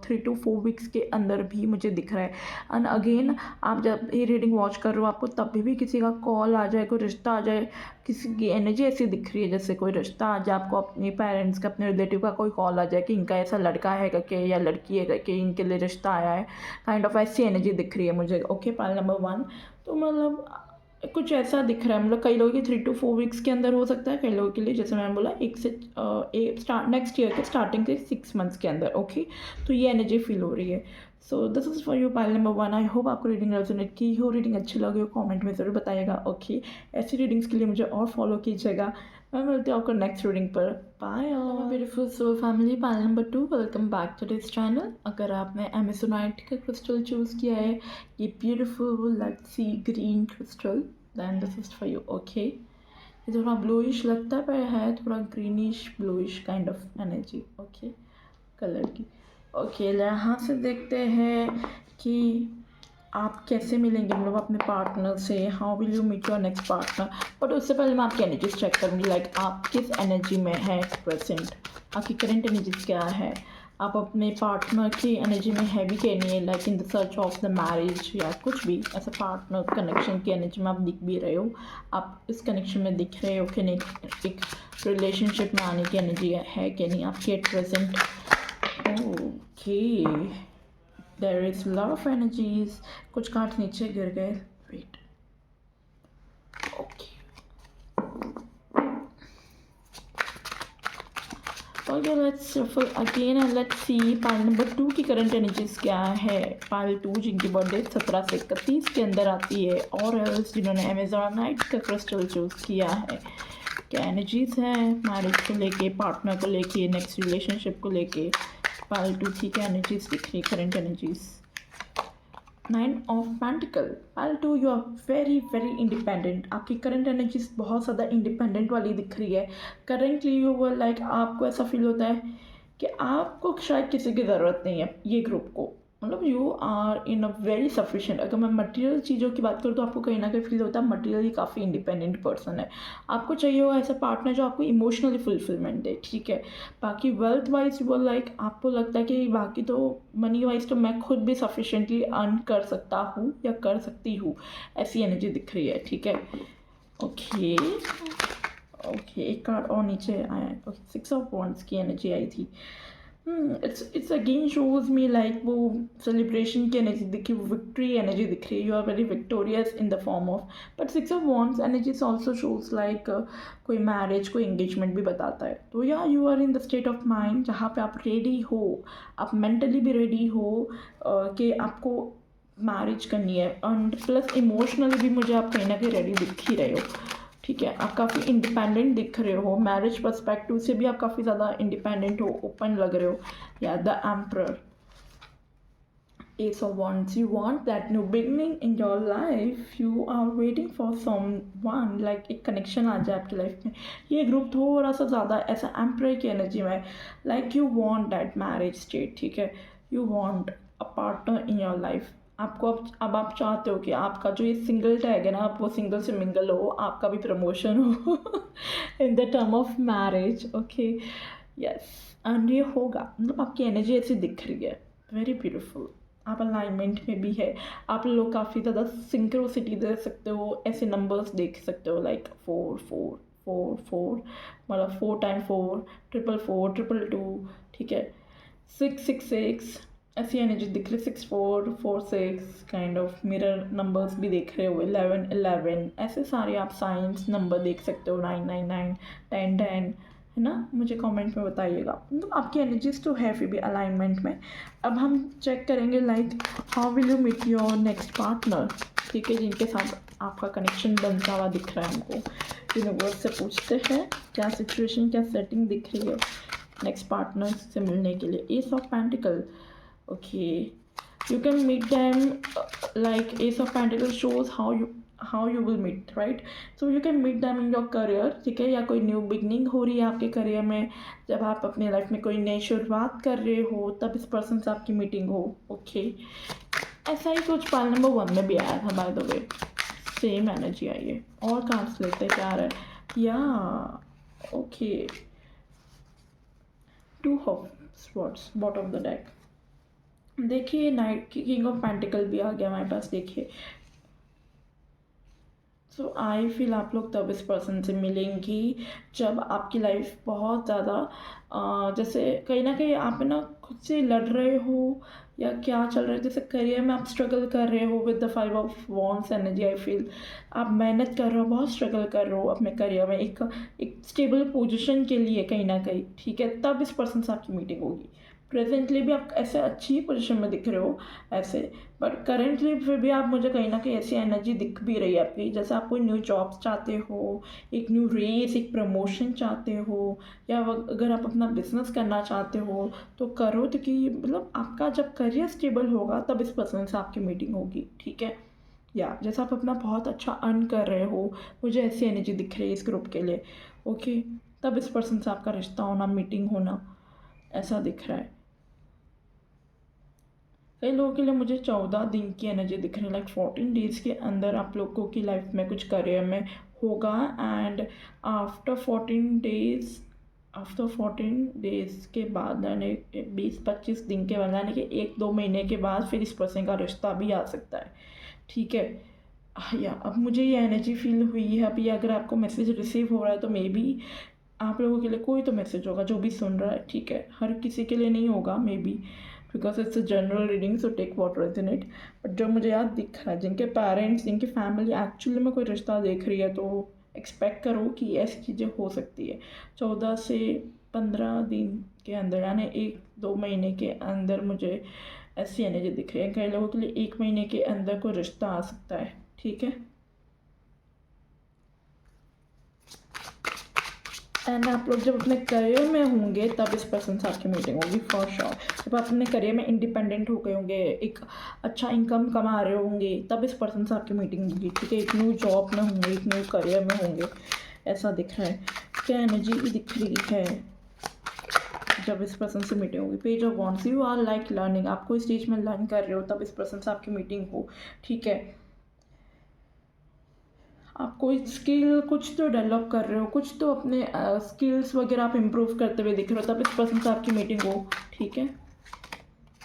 3 to 4 वीक्स के अंदर भी मुझे दिख रहा है। एंड अगेन आप जब ये रीडिंग वॉच कर रहे हो आपको तब भी किसी का कॉल आ जाए, कोई रिश्ता आ जाए, किसी की एनर्जी ऐसी दिख रही है जैसे कोई रिश्ता आ जाए आपको, अपने पेरेंट्स का, अपने रिलेटिव का कोई कॉल आ जाए कि इनका ऐसा लड़का है करके या लड़की है करके, इनके लिए रिश्ता आया है, काइंड ऑफ ऐसी एनर्जी दिख रही है मुझे। ओके, पाल नंबर 1। तो मतलब कुछ ऐसा दिख रहा है, मतलब कई लोगों की 3 to 4 वीक्स के अंदर हो सकता है, कई लोगों के लिए जैसे मैंने बोला नेक्स्ट ईयर के स्टार्टिंग के 6 मंथ्स के अंदर। ओके, तो ये एनर्जी फील हो रही है। सो this is for you pile number 1। I hope आपको रीडिंग रेजोनेट की हो, रीडिंग अच्छी लगी हो कमेंट में ज़रूर बताइएगा। ओके, ऐसी रीडिंग्स के लिए मुझे और फॉलो कीजिएगा। मैं मिलती हूँ आपको नेक्स्ट रीडिंग पर। Bye beautiful soul family, pile number 2, welcome back to this channel. अगर आपने एमेजोनाइट का क्रिस्टल चूज़ किया है, ये beautiful let's see green crystal, then this is for you. Okay, ये थोड़ा ब्लूइश लगता है पर है थोड़ा greenish bluish kind of energy, okay, colour की। ओके, यहाँ से देखते हैं कि आप कैसे मिलेंगे, मतलब अपने पार्टनर से। How will you meet your next partner. But उससे पहले मैं आपकी एनर्जीज चेक करूँगी, लाइक आप किस एनर्जी में है प्रेजेंट, आपकी करंट एनर्जीज क्या है, आप अपने पार्टनर की एनर्जी में है भी क्या नहीं है, like in the search of the marriage या कुछ भी ऐसा पार्टनर कनेक्शन की एनर्जी में आप दिख भी रहे हो, आप इस कनेक्शन में दिख रहे हो कि नहीं, एक रिलेशनशिप में आने की एनर्जी है कि नहीं आपकी at present. Okay, there is lot of energies. कुछ कार्ड नीचे गिर गए, wait, okay okay, let's shuffle again and let's see pile number 2 की करंट एनर्जीज क्या है। पाइल 2 जिनकी बर्थडे 17 से 31 के अंदर आती है, और एल्स जिन्होंने अमेजोनाइट का क्रिस्टल चूज़ किया है। क्या एनर्जीज हैं मैरिज को लेके, पार्टनर को लेके, नेक्स्ट रिलेशनशिप को लेके। पाइल 2 की क्या एनर्जीज दिख रही, current energies. 9 of pentacle. Pile 2 you are very very independent. आपकी करंट एनर्जीज बहुत ज़्यादा इंडिपेंडेंट वाली दिख रही है। करेंटली यू वर लाइक, आपको ऐसा फील होता है कि आपको शायद किसी की ज़रूरत नहीं है ये ग्रुप को, मतलब you are in a very sufficient. अगर मैं मटेरियल चीज़ों की बात करूँ तो आपको कहीं ना कहीं फील होता है मटेरियली काफ़ी इंडिपेंडेंट पर्सन है। आपको चाहिए होगा ऐसा पार्टनर जो आपको इमोशनली फुलफिलमेंट दे, ठीक है। बाकी वेल्थ वाइज वो लाइक आपको लगता है कि बाकी तो मनी वाइज तो मैं खुद भी सफिशेंटली अर्न कर सकता हूँ या कर सकती हूँ, ऐसी एनर्जी दिख रही है, ठीक है। ओके ओके, एक कार्ड और नीचे आया है। ओके, 6 ऑफ वॉन्ड्स की एनर्जी आई थी। It's again shows me like वो सेलिब्रेशन की एनर्जी दिखी, वो विक्ट्री एनर्जी दिख रही है। You are very victorious in the form of, but 6 of wands energy also shows like कोई मैरिज, कोई एंगेजमेंट भी बताता है। तो या you are in the state of mind जहाँ पे आप रेडी हो, आप मेंटली भी रेडी हो कि आपको मैरिज करनी है, एंड प्लस इमोशनली भी मुझे आप कहीं ना कहीं रेडी दिख ही रहे हो, ठीक है। आप काफ़ी इंडिपेंडेंट दिख रहे हो, मैरिज पर्सपेक्टिव से भी आप काफ़ी ज़्यादा इंडिपेंडेंट हो, ओपन लग रहे हो। या the emperor, S of wands, you want that new beginning in your life, you are waiting for someone, like एक कनेक्शन आ जाए आपकी लाइफ में। ये ग्रुप थोड़ा सा ज़्यादा ऐसा एम्परर की एनर्जी में, like you want that marriage state, ठीक है। You want a partner in your life. आपको अब आप चाहते हो कि आपका जो ये सिंगल टैग है ना, आप वो सिंगल से मिंगल हो, आपका भी प्रमोशन हो in the term of marriage, okay yes. And ये होगा, मतलब आपकी एनर्जी ऐसी दिख रही है, वेरी ब्यूटीफुल। आप अलाइनमेंट में भी है, आप लोग काफ़ी ज़्यादा सिंक्रोसिटी दे सकते हो, ऐसे नंबर्स देख सकते हो लाइक 4 4 4 4, मतलब 4 टाइम 4, 4 4 4 2, ठीक है। 6 6 6, ऐसी एनर्जी दिख रही है। 6 4 4 6 काइंड ऑफ मिरर नंबर्स भी देख रहे हो। 11 11, ऐसे सारे आप साइंस नंबर देख सकते हो। 9 9 9, 10 10, है ना। मुझे कमेंट में बताइएगा, मतलब आपकी एनर्जीज तो है फिर भी अलाइनमेंट में। अब हम चेक करेंगे like how will you meet your next partner, ठीक है, जिनके साथ आपका कनेक्शन बनता हुआ दिख रहा है हमको। यूनिवर्स से पूछते हैं क्या सिचुएशन, क्या सेटिंग दिख रही है नेक्स्ट पार्टनर से मिलने के लिए। S of pentacle, okay, you can meet them like ace of pentacles shows how you will meet, right? So you can meet them in your career, ठीक है, या कोई न्यू बिगनिंग हो रही है आपके करियर में, जब आप अपनी लाइफ में कोई नई शुरुआत कर रहे हो तब इस पर्सन से आपकी मीटिंग हो, ओके। ऐसा ही कुछ पाल नंबर 1 में भी आया था, by the way same energy आई है। और कार्ड्स लेते क्या आ रहा है, या okay, 2 of swords bottom of the deck. देखिए नाइट की किंग ऑफ पेंटिकल भी आ गया हमारे पास, देखिए। सो आई फील आप लोग तब इस पर्सन से मिलेंगी जब आपकी लाइफ बहुत ज़्यादा जैसे कहीं ना कहीं आप ना खुद से लड़ रहे हो या क्या चल रहा है, जैसे करियर में आप स्ट्रगल कर रहे हो with the 5 of wands energy. I feel आप मेहनत कर रहे हो, बहुत स्ट्रगल कर रहे हो अपने करियर में एक स्टेबल पोजीशन के लिए कहीं ना कहीं, ठीक है। तब इस पर्सन से आपकी मीटिंग होगी। प्रेजेंटली भी आप ऐसे अच्छी पोजीशन में दिख रहे हो ऐसे, बट करेंटली फिर भी आप मुझे कहीं ना कहीं ऐसी एनर्जी दिख भी रही है आपकी, जैसे आप कोई न्यू जॉब्स चाहते हो, एक न्यू रेस, एक प्रमोशन चाहते हो, या अगर आप अपना बिजनेस करना चाहते हो तो करो, तो कि मतलब आपका जब करियर स्टेबल होगा तब इस पर्सन से आपकी मीटिंग होगी, ठीक है। या जैसे आप अपना बहुत अच्छा अर्न कर रहे हो, मुझे ऐसी एनर्जी दिख रही है इस ग्रुप के लिए, ओके। तब इस पर्सन से आपका रिश्ता होना, मीटिंग होना, ऐसा दिख रहा है। कई लोगों के लिए मुझे 14 दिन की एनर्जी दिख रही है, लाइक 14 डेज़ के अंदर आप लोगों की लाइफ में कुछ करियर में होगा। एंड आफ्टर 14 डेज़ के बाद, यानी 20-25 दिन के बाद, यानी कि 1-2 महीने के बाद फिर इस पर्सन का रिश्ता भी आ सकता है, ठीक है। या अब मुझे ये एनर्जी फील हुई है। अभी अगर आपको मैसेज रिसीव हो रहा है तो मे बी आप लोगों के लिए कोई तो मैसेज होगा, जो भी सुन रहा है, ठीक है। हर किसी के लिए नहीं होगा maybe, because it's a general reading, so take what resonate. But जो मुझे याद दिख रहा है, जिनके पेरेंट्स, जिनकी फैमिली एक्चुअली में कोई रिश्ता देख रही है, तो एक्सपेक्ट करो कि ऐसी चीज़ें हो सकती है। 14 से 15 दिन के अंदर, यानी 1-2 महीने के अंदर मुझे ऐसी एनर्जी दिख रही है। कई लोगों के लिए 1 महीने के अंदर कोई रिश्ता आ सकता है, ठीक है। एंड आप लोग जब अपने करियर में होंगे तब इस पर्सन से आपकी मीटिंग होगी फॉर श्योर। जब आप अपने करियर में इंडिपेंडेंट हो गए होंगे, एक अच्छा इनकम कमा रहे होंगे, तब इस पर्सन से आपकी मीटिंग होगी, ठीक है। एक न्यू जॉब में होंगे, एक न्यू करियर में होंगे, ऐसा दिख रहा है। क्या एनर्जी दिख रही है जब इस पर्सन से मीटिंग होगी? Page of wands, you are like learning, आप कोई स्टेज में लर्न कर रहे हो, तब इस पर्सन से आपकी मीटिंग हो, ठीक है। आप कोई स्किल कुछ तो डेवलप कर रहे हो, कुछ तो अपने स्किल्स वगैरह आप इम्प्रूव करते हुए दिख रहे हो, तब इस पर्सन से आपकी मीटिंग हो, ठीक है।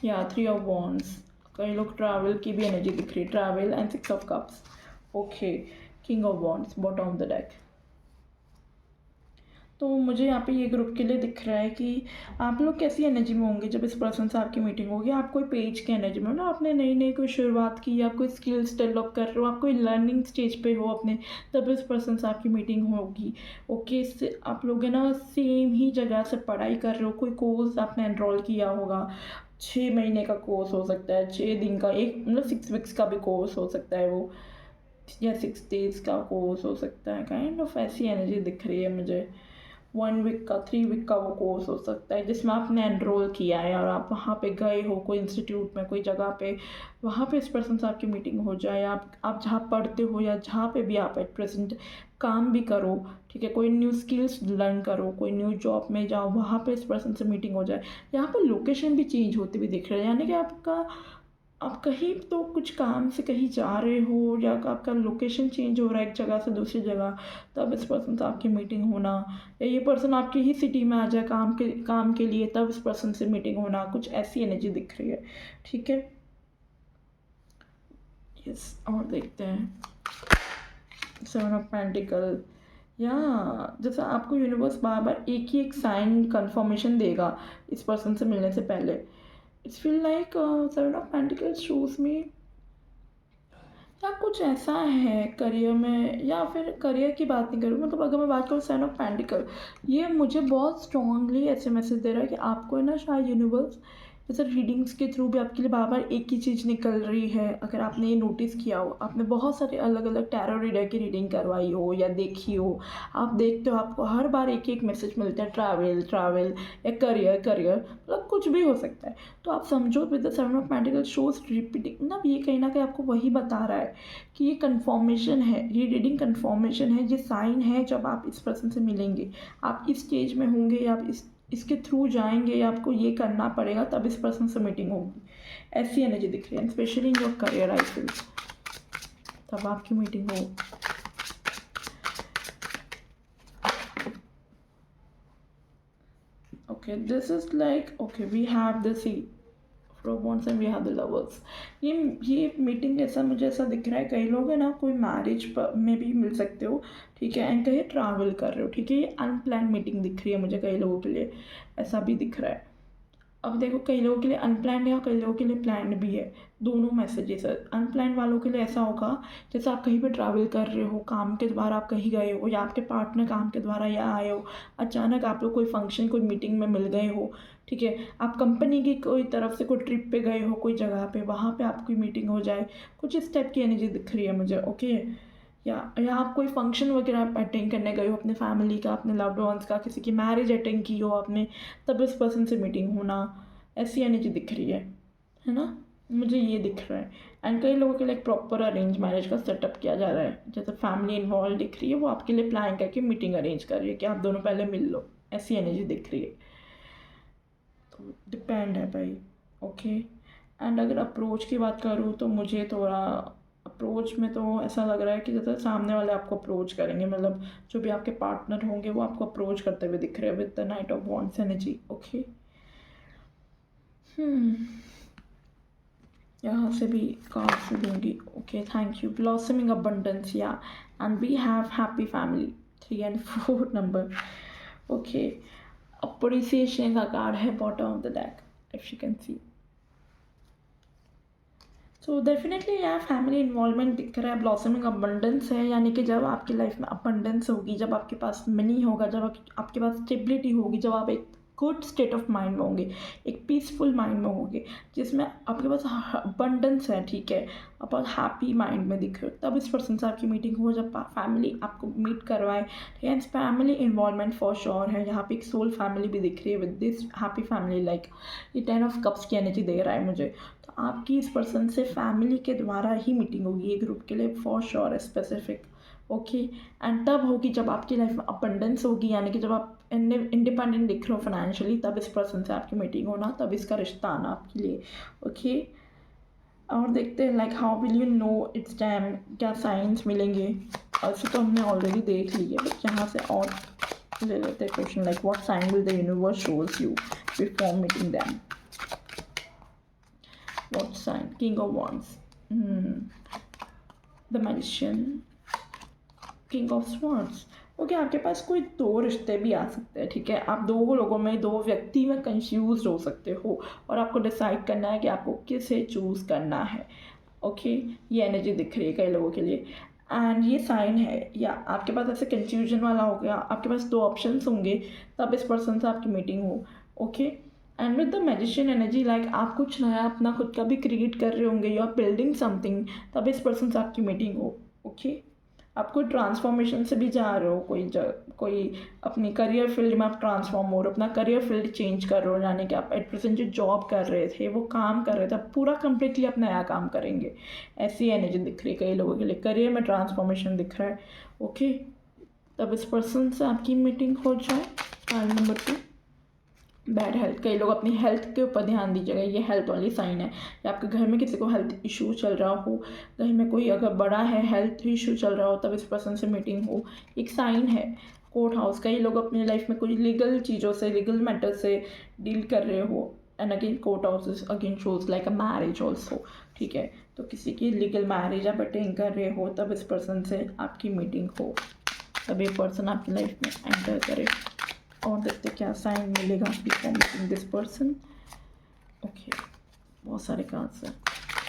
या 3 ऑफ वॉन्ड्स, कई लोग ट्रैवल की भी एनर्जी दिख रही है, travel and 6 of cups, okay. King of wands bottom of the deck. तो मुझे यहाँ पे ये ग्रुप के लिए दिख रहा है कि आप लोग कैसी एनर्जी में होंगे जब इस पर्सन से आपकी मीटिंग होगी। आप कोई पेज की एनर्जी में हो ना, आपने नई नई कोई शुरुआत की, आप कोई स्किल्स डेवलप कर रहे हो, आप कोई लर्निंग स्टेज पे हो अपने, तब इस पर्सन से आपकी मीटिंग होगी, ओके। इससे आप लोग है ना सेम ही जगह से पढ़ाई कर रहे हो, कोई कोर्स आपने एनरोल किया होगा, 6 महीने का कोर्स हो सकता है, 6 दिन का, एक मतलब 6 वीक्स का भी कोर्स हो सकता है वो, या 6 डेज का कोर्स हो सकता है। काइंड ऑफ ऐसी एनर्जी दिख रही है मुझे। 1 वीक का, 3 वीक का वो कोर्स हो सकता है जिसमें आपने एनरोल किया है और आप वहाँ पे गए हो, कोई इंस्टीट्यूट में, कोई जगह पे, वहाँ पे इस पर्सन से आपकी मीटिंग हो जाए। आप जहाँ पढ़ते हो या जहाँ पे भी आप एट प्रेजेंट काम भी करो, ठीक है, कोई न्यू स्किल्स लर्न करो, कोई न्यू जॉब में जाओ, वहाँ पे इस पर्सन से मीटिंग हो जाए। यहाँ पे लोकेशन भी चेंज होती हुई दिख रही है, यानी कि आप कहीं तो कुछ काम से कहीं जा रहे हो, या आपका लोकेशन चेंज हो रहा है एक जगह से दूसरी जगह, तब इस पर्सन से आपकी मीटिंग होना। या ये पर्सन आपकी ही सिटी में आ जाए काम के लिए, तब इस पर्सन से मीटिंग होना, कुछ ऐसी एनर्जी दिख रही है, ठीक है। यस, और देखते हैं 7 ऑफ पेंटिकल। या जैसा आपको यूनिवर्स बार बार एक ही एक साइन कंफर्मेशन देगा इस पर्सन से मिलने से पहले। It's feel like 7 of pentacles shows मी, या कुछ ऐसा है करियर में, या फिर करियर की बात नहीं करूँ, मतलब अगर मैं बात करूँ 7 ऑफ पेंटिकल, ये मुझे बहुत स्ट्रांगली ऐसे मैसेज दे रहा है कि आपको है ना शायद यूनिवर्स जैसे रीडिंग्स के थ्रू भी आपके लिए बार बार एक ही चीज़ निकल रही है। अगर आपने ये नोटिस किया हो, आपने बहुत सारे अलग अलग टैरो रीडर की रीडिंग करवाई हो या देखी हो, आप देखते हो आपको हर बार एक एक मैसेज मिलता है, ट्रैवल ट्रैवल या करियर करियर, मतलब कुछ भी हो सकता है। तो आप समझो with the 7 of pentacles shows repeating, मतलब ये कहीं ना कहीं आपको वही बता रहा है कि ये कन्फर्मेशन है, ये रीडिंग कन्फर्मेशन है, ये साइन है जब आप इस पर्सन से मिलेंगे, आप इस स्टेज में होंगे, या आप इसके थ्रू जाएंगे, या आपको ये करना पड़ेगा, तब इस पर्सन से मीटिंग होगी। ऐसी एनर्जी दिख रही है, specially in your career I feel, तब आपकी मीटिंग हो। Okay, this is like, okay, we have the सी प्रोबॉन्स and we have the lovers. ये मीटिंग ऐसा मुझे ऐसा दिख रहा है, कई लोग है ना कोई मैरिज में भी मिल सकते हो, ठीक है, एंड कहीं ट्रैवल कर रहे हो, ठीक है। ये अनप्लान मीटिंग दिख रही है मुझे, कई लोगों के लिए ऐसा भी दिख रहा है। अब देखो, कई लोगों के लिए अनप्लान्ड है और कई लोगों के लिए प्लान्ड भी है, दोनों मैसेजेस है। अनप्लान्ड वालों के लिए ऐसा होगा जैसे आप कहीं पे ट्रैवल कर रहे हो, काम के द्वारा आप कहीं गए हो, या आपके पार्टनर काम के द्वारा यहाँ आए हो, अचानक आप लोग कोई फंक्शन, कोई मीटिंग में मिल गए हो, ठीक है। आप कंपनी की कोई तरफ से कोई ट्रिप पे गए हो कोई जगह पे, वहाँ पे आपकी मीटिंग हो जाए, कुछ इस टाइप की एनर्जी दिख रही है मुझे, ओके। या आप कोई फंक्शन वगैरह अटेंड करने गए हो अपने फैमिली का, अपने लव्ड वंस का, किसी की मैरिज अटेंड की हो आपने, तब इस पर्सन से मीटिंग होना, ऐसी एनर्जी दिख रही है ना, मुझे ये दिख रहा है। एंड कई लोगों के लिए एक प्रॉपर अरेंज मैरिज का सेटअप किया जा रहा है, जैसे फैमिली इन्वॉल्व दिख रही है, वो आपके लिए प्लान करके मीटिंग अरेंज कर रही है कि आप दोनों पहले मिल लो, ऐसी एनर्जी दिख रही है। तो डिपेंड है भाई, ओके। एंड अगर अप्रोच की बात करूँ तो मुझे थोड़ा अप्रोच में तो ऐसा लग रहा है कि जैसे सामने वाले आपको अप्रोच करेंगे, मतलब जो भी आपके पार्टनर होंगे वो आपको अप्रोच करते हुए दिख रहे हैं with the knight of wands energy, okay. यहाँ से भी कार्ड से दूंगी, okay, thank you. Blossoming abundance, या and we have happy family, 3 and 4 number, okay. Appreciation का कार्ड है bottom of the deck, if you can see, so definitely यहाँ family involvement दिख रहा है, ब्लॉसमिंग अबंडेंस है, यानी कि जब आपकी लाइफ में अबंडेंस होगी, जब आपके पास मनी होगा, जब आपके पास स्टेबिलिटी होगी, जब आप एक गुड स्टेट ऑफ माइंड में होंगे, एक पीसफुल माइंड में होंगे, जिसमें आपके पास अबंडेंस है, ठीक है, आप बहुत हैप्पी माइंड में दिख रहे हो, तब इस पर्सन से आपकी मीटिंग हो, जब फैमिली आपको मीट करवाए, ठीक है। फैमिली इन्वॉल्वमेंट फॉर श्योर है, यहाँ पे एक सोल फैमिली भी दिख रही है with this happy family, like ये 10 ऑफ कप्स की एनर्जी दे रहा है मुझे। तो आपकी इस पर्सन से फैमिली के द्वारा ही मीटिंग होगी, ये ग्रुप के लिए फॉर श्योर है, स्पेसिफिक, ओके। एंड तब होगी जब आपकी लाइफ में अबंडेंस होगी, यानी कि जब आप इंडिपेंडेंट दिख रहे हो फाइनेंशियली, तब इस पर्सन से आपकी मीटिंग होना, तब इसका रिश्ता आना आपके लिए, ओके। और देखते हैं like how will you know it's time, क्या साइंस मिलेंगे। ऐसे तो हमने ऑलरेडी देख ली है, बट यहाँ से और ले लेते हैं question, like what sign will the universe shows you before meeting them. What sign? King of Wands, the Magician, King of Swords। Okay, आपके पास कोई दो रिश्ते भी आ सकते हैं, ठीक है। आप दो लोगों में, दो व्यक्ति में कंफ्यूज हो सकते हो, और आपको डिसाइड करना है कि आपको किसे चूज़ करना है, ओके। ये एनर्जी दिख रही है कई लोगों के लिए, एंड ये साइन है, या आपके पास ऐसे कंफ्यूजन वाला हो गया, आपके पास दो ऑप्शंस होंगे, तब इस पर्सन से आपकी मीटिंग हो, okay. And with the magician energy, like आप कुछ नया अपना खुद का भी क्रिएट कर रहे होंगे, यू आर बिल्डिंग समथिंग, तब इस पर्सन से आपकी मीटिंग हो, ओके। आप कोई ट्रांसफॉर्मेशन से भी जा रहे हो, कोई अपनी करियर फील्ड में आप ट्रांसफॉर्म हो रहे हो, अपना करियर फील्ड चेंज कर रहे हो, यानी कि आप एट प्रेजेंट जो जॉब कर रहे थे, वो काम कर रहे थे, आप पूरा कम्प्लीटली आप नया काम करेंगे, ऐसी एनर्जी दिख रही है कई लोगों के लिए, करियर में ट्रांसफॉर्मेशन दिख रहा है, ओके। तब इस पर्सन से आपकी मीटिंग हो जाए। Point number 2, bad health. कई लोग अपनी हेल्थ के ऊपर ध्यान दीजिएगा, ये हेल्थ वाली साइन है, या आपके घर में किसी को हेल्थ इशू चल रहा हो, घर में कोई अगर बड़ा है हेल्थ इशू चल रहा हो, तब इस पर्सन से मीटिंग हो, एक साइन है। कोर्ट हाउस, कई लोग अपनी लाइफ में कोई लीगल चीज़ों से, लीगल मैटर से डील कर रहे हो, and again court house again shows like a marriage also, ठीक है। तो किसी की लीगल मैरिज आप अटेंड कर रहे हो, तब इस पर्सन से आपकी मीटिंग हो, तब ये पर्सन आपकी लाइफ में एंटर करे। और देखते क्या साइन मिलेगा before meeting this person, okay. बहुत सारे कार्ड्स हैं,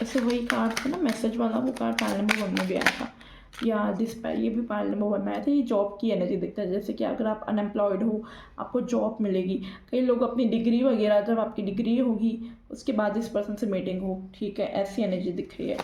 ऐसे वही कार्ड था ना मैसेज वाला, वो कार्ड पाइल नंबर 1 में भी आया था, या ये भी पाइल नंबर 1 में आया था। ये जॉब की एनर्जी दिखता है, जैसे कि अगर आप अनएम्प्लॉयड हो, आपको जॉब मिलेगी। कई लोग अपनी डिग्री वगैरह, जब आपकी डिग्री होगी उसके बाद इस पर्सन से मीटिंग हो, ठीक है, ऐसी एनर्जी दिख रही है।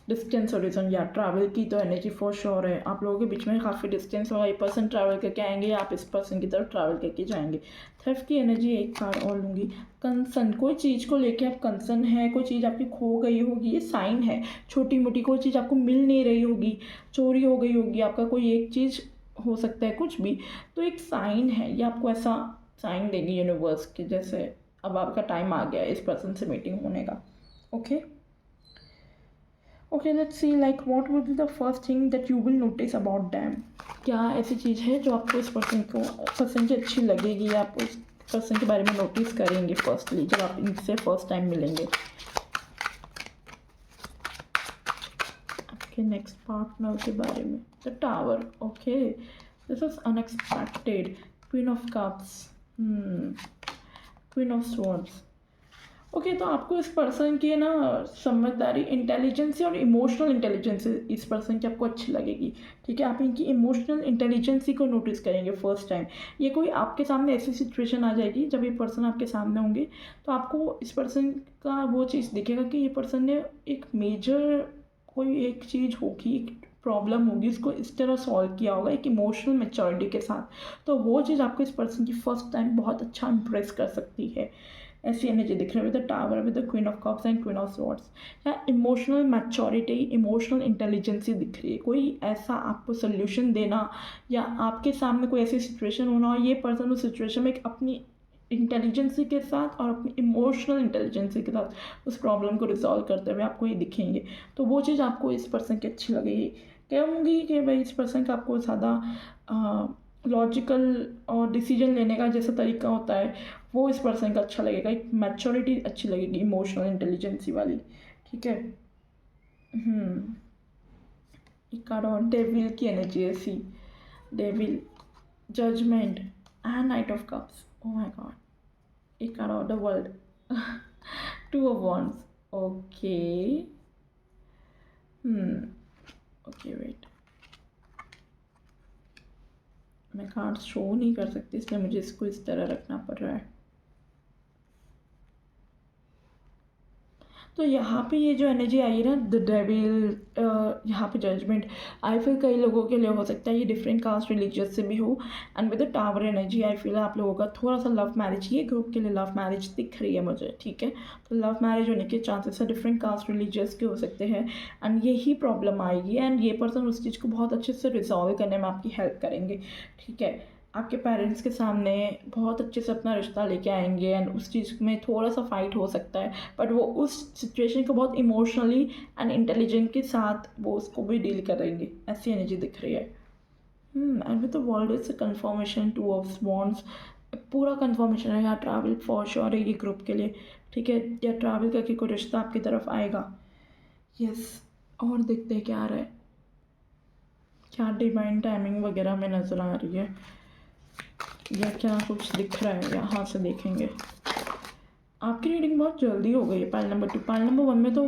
डिस्टेंस ओरिजन या ट्रैवल की तो एनर्जी फॉर श्योर है, आप लोगों के बीच में काफ़ी डिस्टेंस होगा, ये पर्सन ट्रैवल करके आएंगे, या आप इस पर्सन की तरफ ट्रैवल करके जाएंगे। थेफ्ट की एनर्जी एक कार्ड और लूँगी। कंसर्न, कोई चीज़ को लेके आप कंसर्न है, कोई चीज़ आपकी खो गई होगी, ये साइन है। छोटी मोटी कोई चीज़ आपको मिल नहीं रही होगी, चोरी हो गई होगी, आपका कोई एक चीज़ हो सकता है, कुछ भी, तो एक साइन है, ये आपको ऐसा साइन देगी यूनिवर्स के, जैसे अब आपका टाइम आ गया है इस पर्सन से मीटिंग होने का, okay. Okay, let's see like what would be the first thing that you will notice about them. क्या ऐसी चीज़ है जो आपको इस पर्सन की अच्छी लगेगी, या आप उस पर्सन के बारे में नोटिस करेंगे फर्स्टली जब आप इनसे फर्स्ट टाइम मिलेंगे। आपके नेक्स्ट पार्टनर के बारे में, the tower, okay, this is unexpected. Queen of cups, queen of swords, okay. तो आपको इस पर्सन की ना समझदारी, इंटेलिजेंसी और इमोशनल इंटेलिजेंसी इस पर्सन की आपको अच्छी लगेगी, ठीक है। आप इनकी इमोशनल इंटेलिजेंसी को नोटिस करेंगे फर्स्ट टाइम। ये कोई आपके सामने ऐसी सिचुएशन आ जाएगी जब ये पर्सन आपके सामने होंगे, तो आपको इस पर्सन का वो चीज़ दिखेगा कि ये पर्सन ने एक मेजर कोई एक चीज़ होगी, एक प्रॉब्लम होगी, उसको इस तरह सॉल्व किया होगा एक इमोशनल मेच्योरिटी के साथ। तो वो चीज़ आपको इस पर्सन की फर्स्ट टाइम बहुत अच्छा इम्प्रेस कर सकती है, ऐसी एनर्जी दिख रही है with the tower, with the queen of cups and queen of swords. या इमोशनल मैच्योरिटी, इमोशनल इंटेलिजेंसी दिख रही है, कोई ऐसा आपको सोल्यूशन देना, या आपके सामने कोई ऐसी सिचुएशन होना, और ये पर्सन उस सिचुएशन में एक अपनी इंटेलिजेंसी के साथ और अपनी इमोशनल इंटेलिजेंसी के साथ उस प्रॉब्लम को रिजॉल्व करते हुए आपको ये दिखेंगे। तो वो चीज़ आपको इस पर्सन की अच्छी लगेगी। कहूँगी कि भाई इस पर्सन का आपको ज़्यादा लॉजिकल और डिसीजन लेने का जैसा तरीका होता है, वो इस पर्सन का अच्छा लगेगा, एक मैच्योरिटी अच्छी लगेगी इमोशनल इंटेलिजेंसी वाली, ठीक है। एक कार्ड और डेविल की एनर्जी ऐसी, devil, judgement and knight of cups, oh my god. एक कार्ड और the world, two of wands, okay. Okay wait, मैं कार्ड शो नहीं कर सकती इसलिए मुझे इसको इस तरह रखना पड़ रहा है। तो यहाँ पे ये जो एनर्जी आई है ना, द डेविल, यहाँ पे जजमेंट, आई फील कई लोगों के लिए हो सकता है ये डिफरेंट कास्ट रिलीजियस से भी हो। And with the tower energy I feel आप लोगों का थोड़ा सा लव मैरिज, ये ग्रुप के लिए लव मैरिज दिख रही है मुझे, ठीक है। तो लव मैरिज होने के चांसेस है, डिफरेंट कास्ट रिलीजियस के हो सकते हैं। एंड यही प्रॉब्लम आएगी एंड ये पर्सन उस चीज़ को बहुत अच्छे से रिजॉल्व करने में आपकी हेल्प करेंगे, ठीक है। आपके पेरेंट्स के सामने बहुत अच्छे से अपना रिश्ता लेके आएंगे एंड उस चीज़ में थोड़ा सा फाइट हो सकता है, बट वो उस सिचुएशन को बहुत इमोशनली एंड इंटेलिजेंट के साथ वो उसको भी डील करेंगे, ऐसी एनर्जी दिख रही है। And with the world it's a confirmation, to of wands, पूरा कंफर्मेशन है यहाँ, ट्रैवल फॉर श्योर है ये ग्रुप के लिए, ठीक है। या ट्रैवल करके कोई रिश्ता आपकी तरफ आएगा, यस। और देखते हैं क्या आ रहा है, क्या डिवाइन टाइमिंग वगैरह में नज़र आ रही है या क्या कुछ दिख रहा है, यहाँ से देखेंगे। आपकी रीडिंग बहुत जल्दी हो गई है पाइल नंबर 2। पाइल नंबर 1 में तो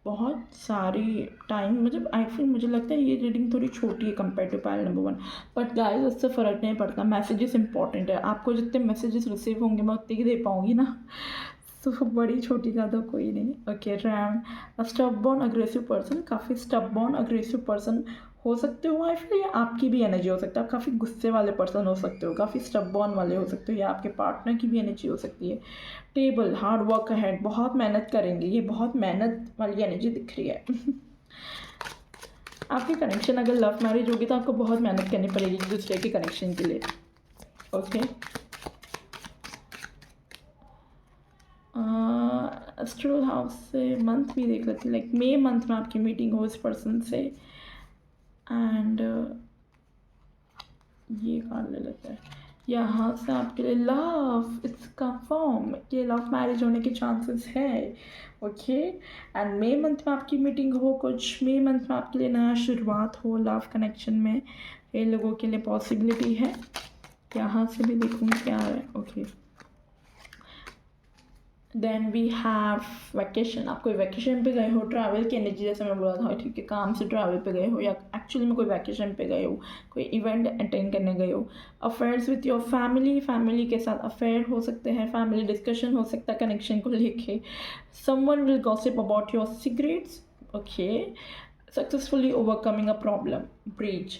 बहुत सारी टाइम, मतलब आई फील मुझे लगता है ये रीडिंग थोड़ी छोटी है compare to pile number 1, but guys उससे फ़र्क नहीं पड़ता, मैसेजेस इंपॉर्टेंट है। आपको जितने मैसेजेस रिसीव होंगे मैं उतने ही दे पाऊँगी ना, तो बड़ी छोटी ज़्यादा कोई नहीं। ओके, रैम, स्टबबॉर्न अग्रेसिव पर्सन, काफ़ी स्टबबॉर्न अग्रेसिव पर्सन हो सकते हो। आई फील ये आपकी भी एनर्जी हो सकता है, आप काफ़ी गुस्से वाले पर्सन हो सकते हो, काफ़ी स्टबबॉर्न वाले हो सकते हो, या आपके पार्टनर की भी एनर्जी हो सकती है। टेबल, हार्ड वर्क अहेड, बहुत मेहनत करेंगे, ये बहुत मेहनत वाली एनर्जी दिख रही है। आपकी कनेक्शन अगर लव मैरिज होगी तो आपको बहुत मेहनत करनी पड़ेगी एक दूसरे के कनेक्शन के लिए, ओके। एस्ट्रल हाउस से मंथ भी देख लेती, लाइक मई मंथ में आपकी मीटिंग हो इस पर्सन से। एंड ये कार्ड ले लेते हैं, यहाँ से आपके लिए लव, इट्स कंफर्म कि लव मैरिज होने के चांसेस है, ओके। एंड मई मंथ में आपकी मीटिंग हो, कुछ मई मंथ में आपके लिए नया शुरुआत हो लव कनेक्शन में, कई लोगों के लिए पॉसिबिलिटी है। यहाँ से भी देखूँगी क्या है, okay. Then we have vacation, आप कोई वैकेशन पे गए हो, ट्रैवल की एनर्जी जैसे मैं बोला था, ठीक है, काम से ट्रैवल पे गए हो या एक्चुअली में कोई वैकेशन पे गए हो, कोई इवेंट अटेंड करने गए हो। Affairs with your family, family के साथ अफेयर हो सकते हैं, फैमिली डिस्कशन हो सकता है कनेक्शन को लेके। Someone will gossip about your secrets, okay. Successfully overcoming a problem, breach.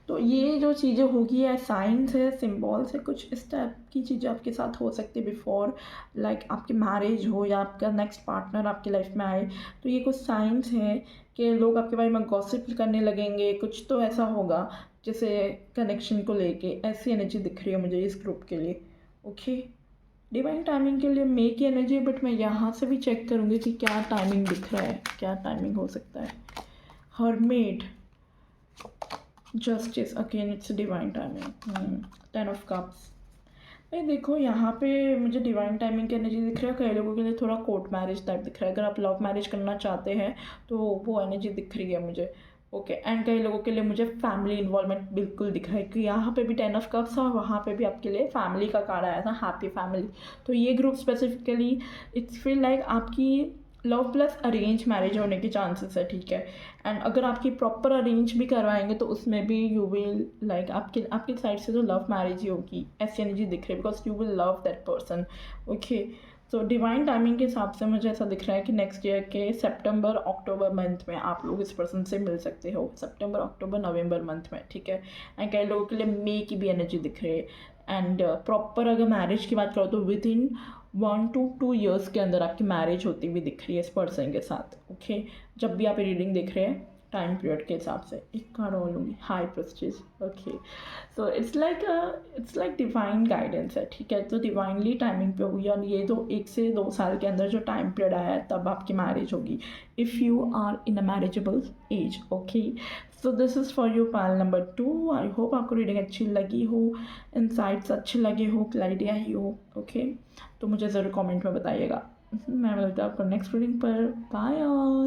तो ये जो चीज़ें होगी है, साइंस है, सिम्बॉल्स है, कुछ इस टाइप की चीज़ें आपके साथ हो सकती है बिफोर लाइक आपकी मैरिज हो या आपका नेक्स्ट पार्टनर आपकी लाइफ में आए। तो ये कुछ साइंस है कि लोग आपके बारे में गॉसिप करने लगेंगे, कुछ तो ऐसा होगा जैसे कनेक्शन को लेके, ऐसी एनर्जी दिख रही है मुझे इस ग्रुप के लिए, ओके। डिवाइन टाइमिंग के लिए मे की एनर्जी, बट मैं यहाँ से भी चेक करूँगी कि क्या टाइमिंग दिख रहा है, क्या टाइमिंग हो सकता है। Hermit, justice, again it's divine timing, 10 of cups. भाई देखो यहाँ पे मुझे डिवाइन टाइमिंग की एनर्जी दिख रहा है, कई लोगों के लिए थोड़ा कोर्ट मैरिज टाइप दिख रहा है, अगर आप लव मैरिज करना चाहते हैं तो वो एनर्जी दिख रही है मुझे, ओके। एंड कई लोगों के लिए मुझे फैमिली इन्वॉल्वमेंट बिल्कुल दिख रहा है कि यहाँ पे भी 10 ऑफ कप्स और वहाँ पे भी आपके लिए फैमिली का कार्ड आया था, हैप्पी फैमिली। तो ये group specifically it's feel like आपकी लव प्लस अरेंज मैरिज होने के चांसेस है, ठीक है। एंड अगर आपकी प्रॉपर अरेंज भी करवाएंगे तो उसमें भी यू विल लाइक आपकी साइड से तो लव मैरिज ही होगी, ऐसी एनर्जी दिख रही है, because you will love that person, okay. तो डिवाइन टाइमिंग के हिसाब से मुझे ऐसा दिख रहा है कि नेक्स्ट ईयर के सितंबर अक्टूबर मंथ में आप लोग इस पर्सन से मिल सकते हो, सितंबर अक्टूबर नवंबर मंथ में, ठीक है। एंड कई लोगों के लिए मई की भी एनर्जी दिख रही है। एंड प्रॉपर अगर मैरिज की बात करो तो विद इन 1 to 2 ईयर्स के अंदर आपकी मैरिज होती हुई दिख रही है इस पर्सन के साथ, ओके। जब भी आप रीडिंग देख रहे हैं टाइम पीरियड के हिसाब से, एक कार्ड और लूँगी, high Prestige, okay. So it's like divine guidance है, ठीक है। तो डिवाइनली टाइमिंग पे हुई और ये तो 1 से 2 साल के अंदर जो टाइम पीरियड आया है तब आपकी मैरिज होगी, if you are in a marriageable age, okay. So this is for you pile number 2। I hope आपको रीडिंग अच्छी लगी हो, इनसाइट्स अच्छे लगे हो, क्लैरिटी आई हो, ओके। तो मुझे ज़रूर कमेंट में बताइएगा। मैं मिलता हूँ आपको नेक्स्ट रीडिंग पर, बाय ऑल।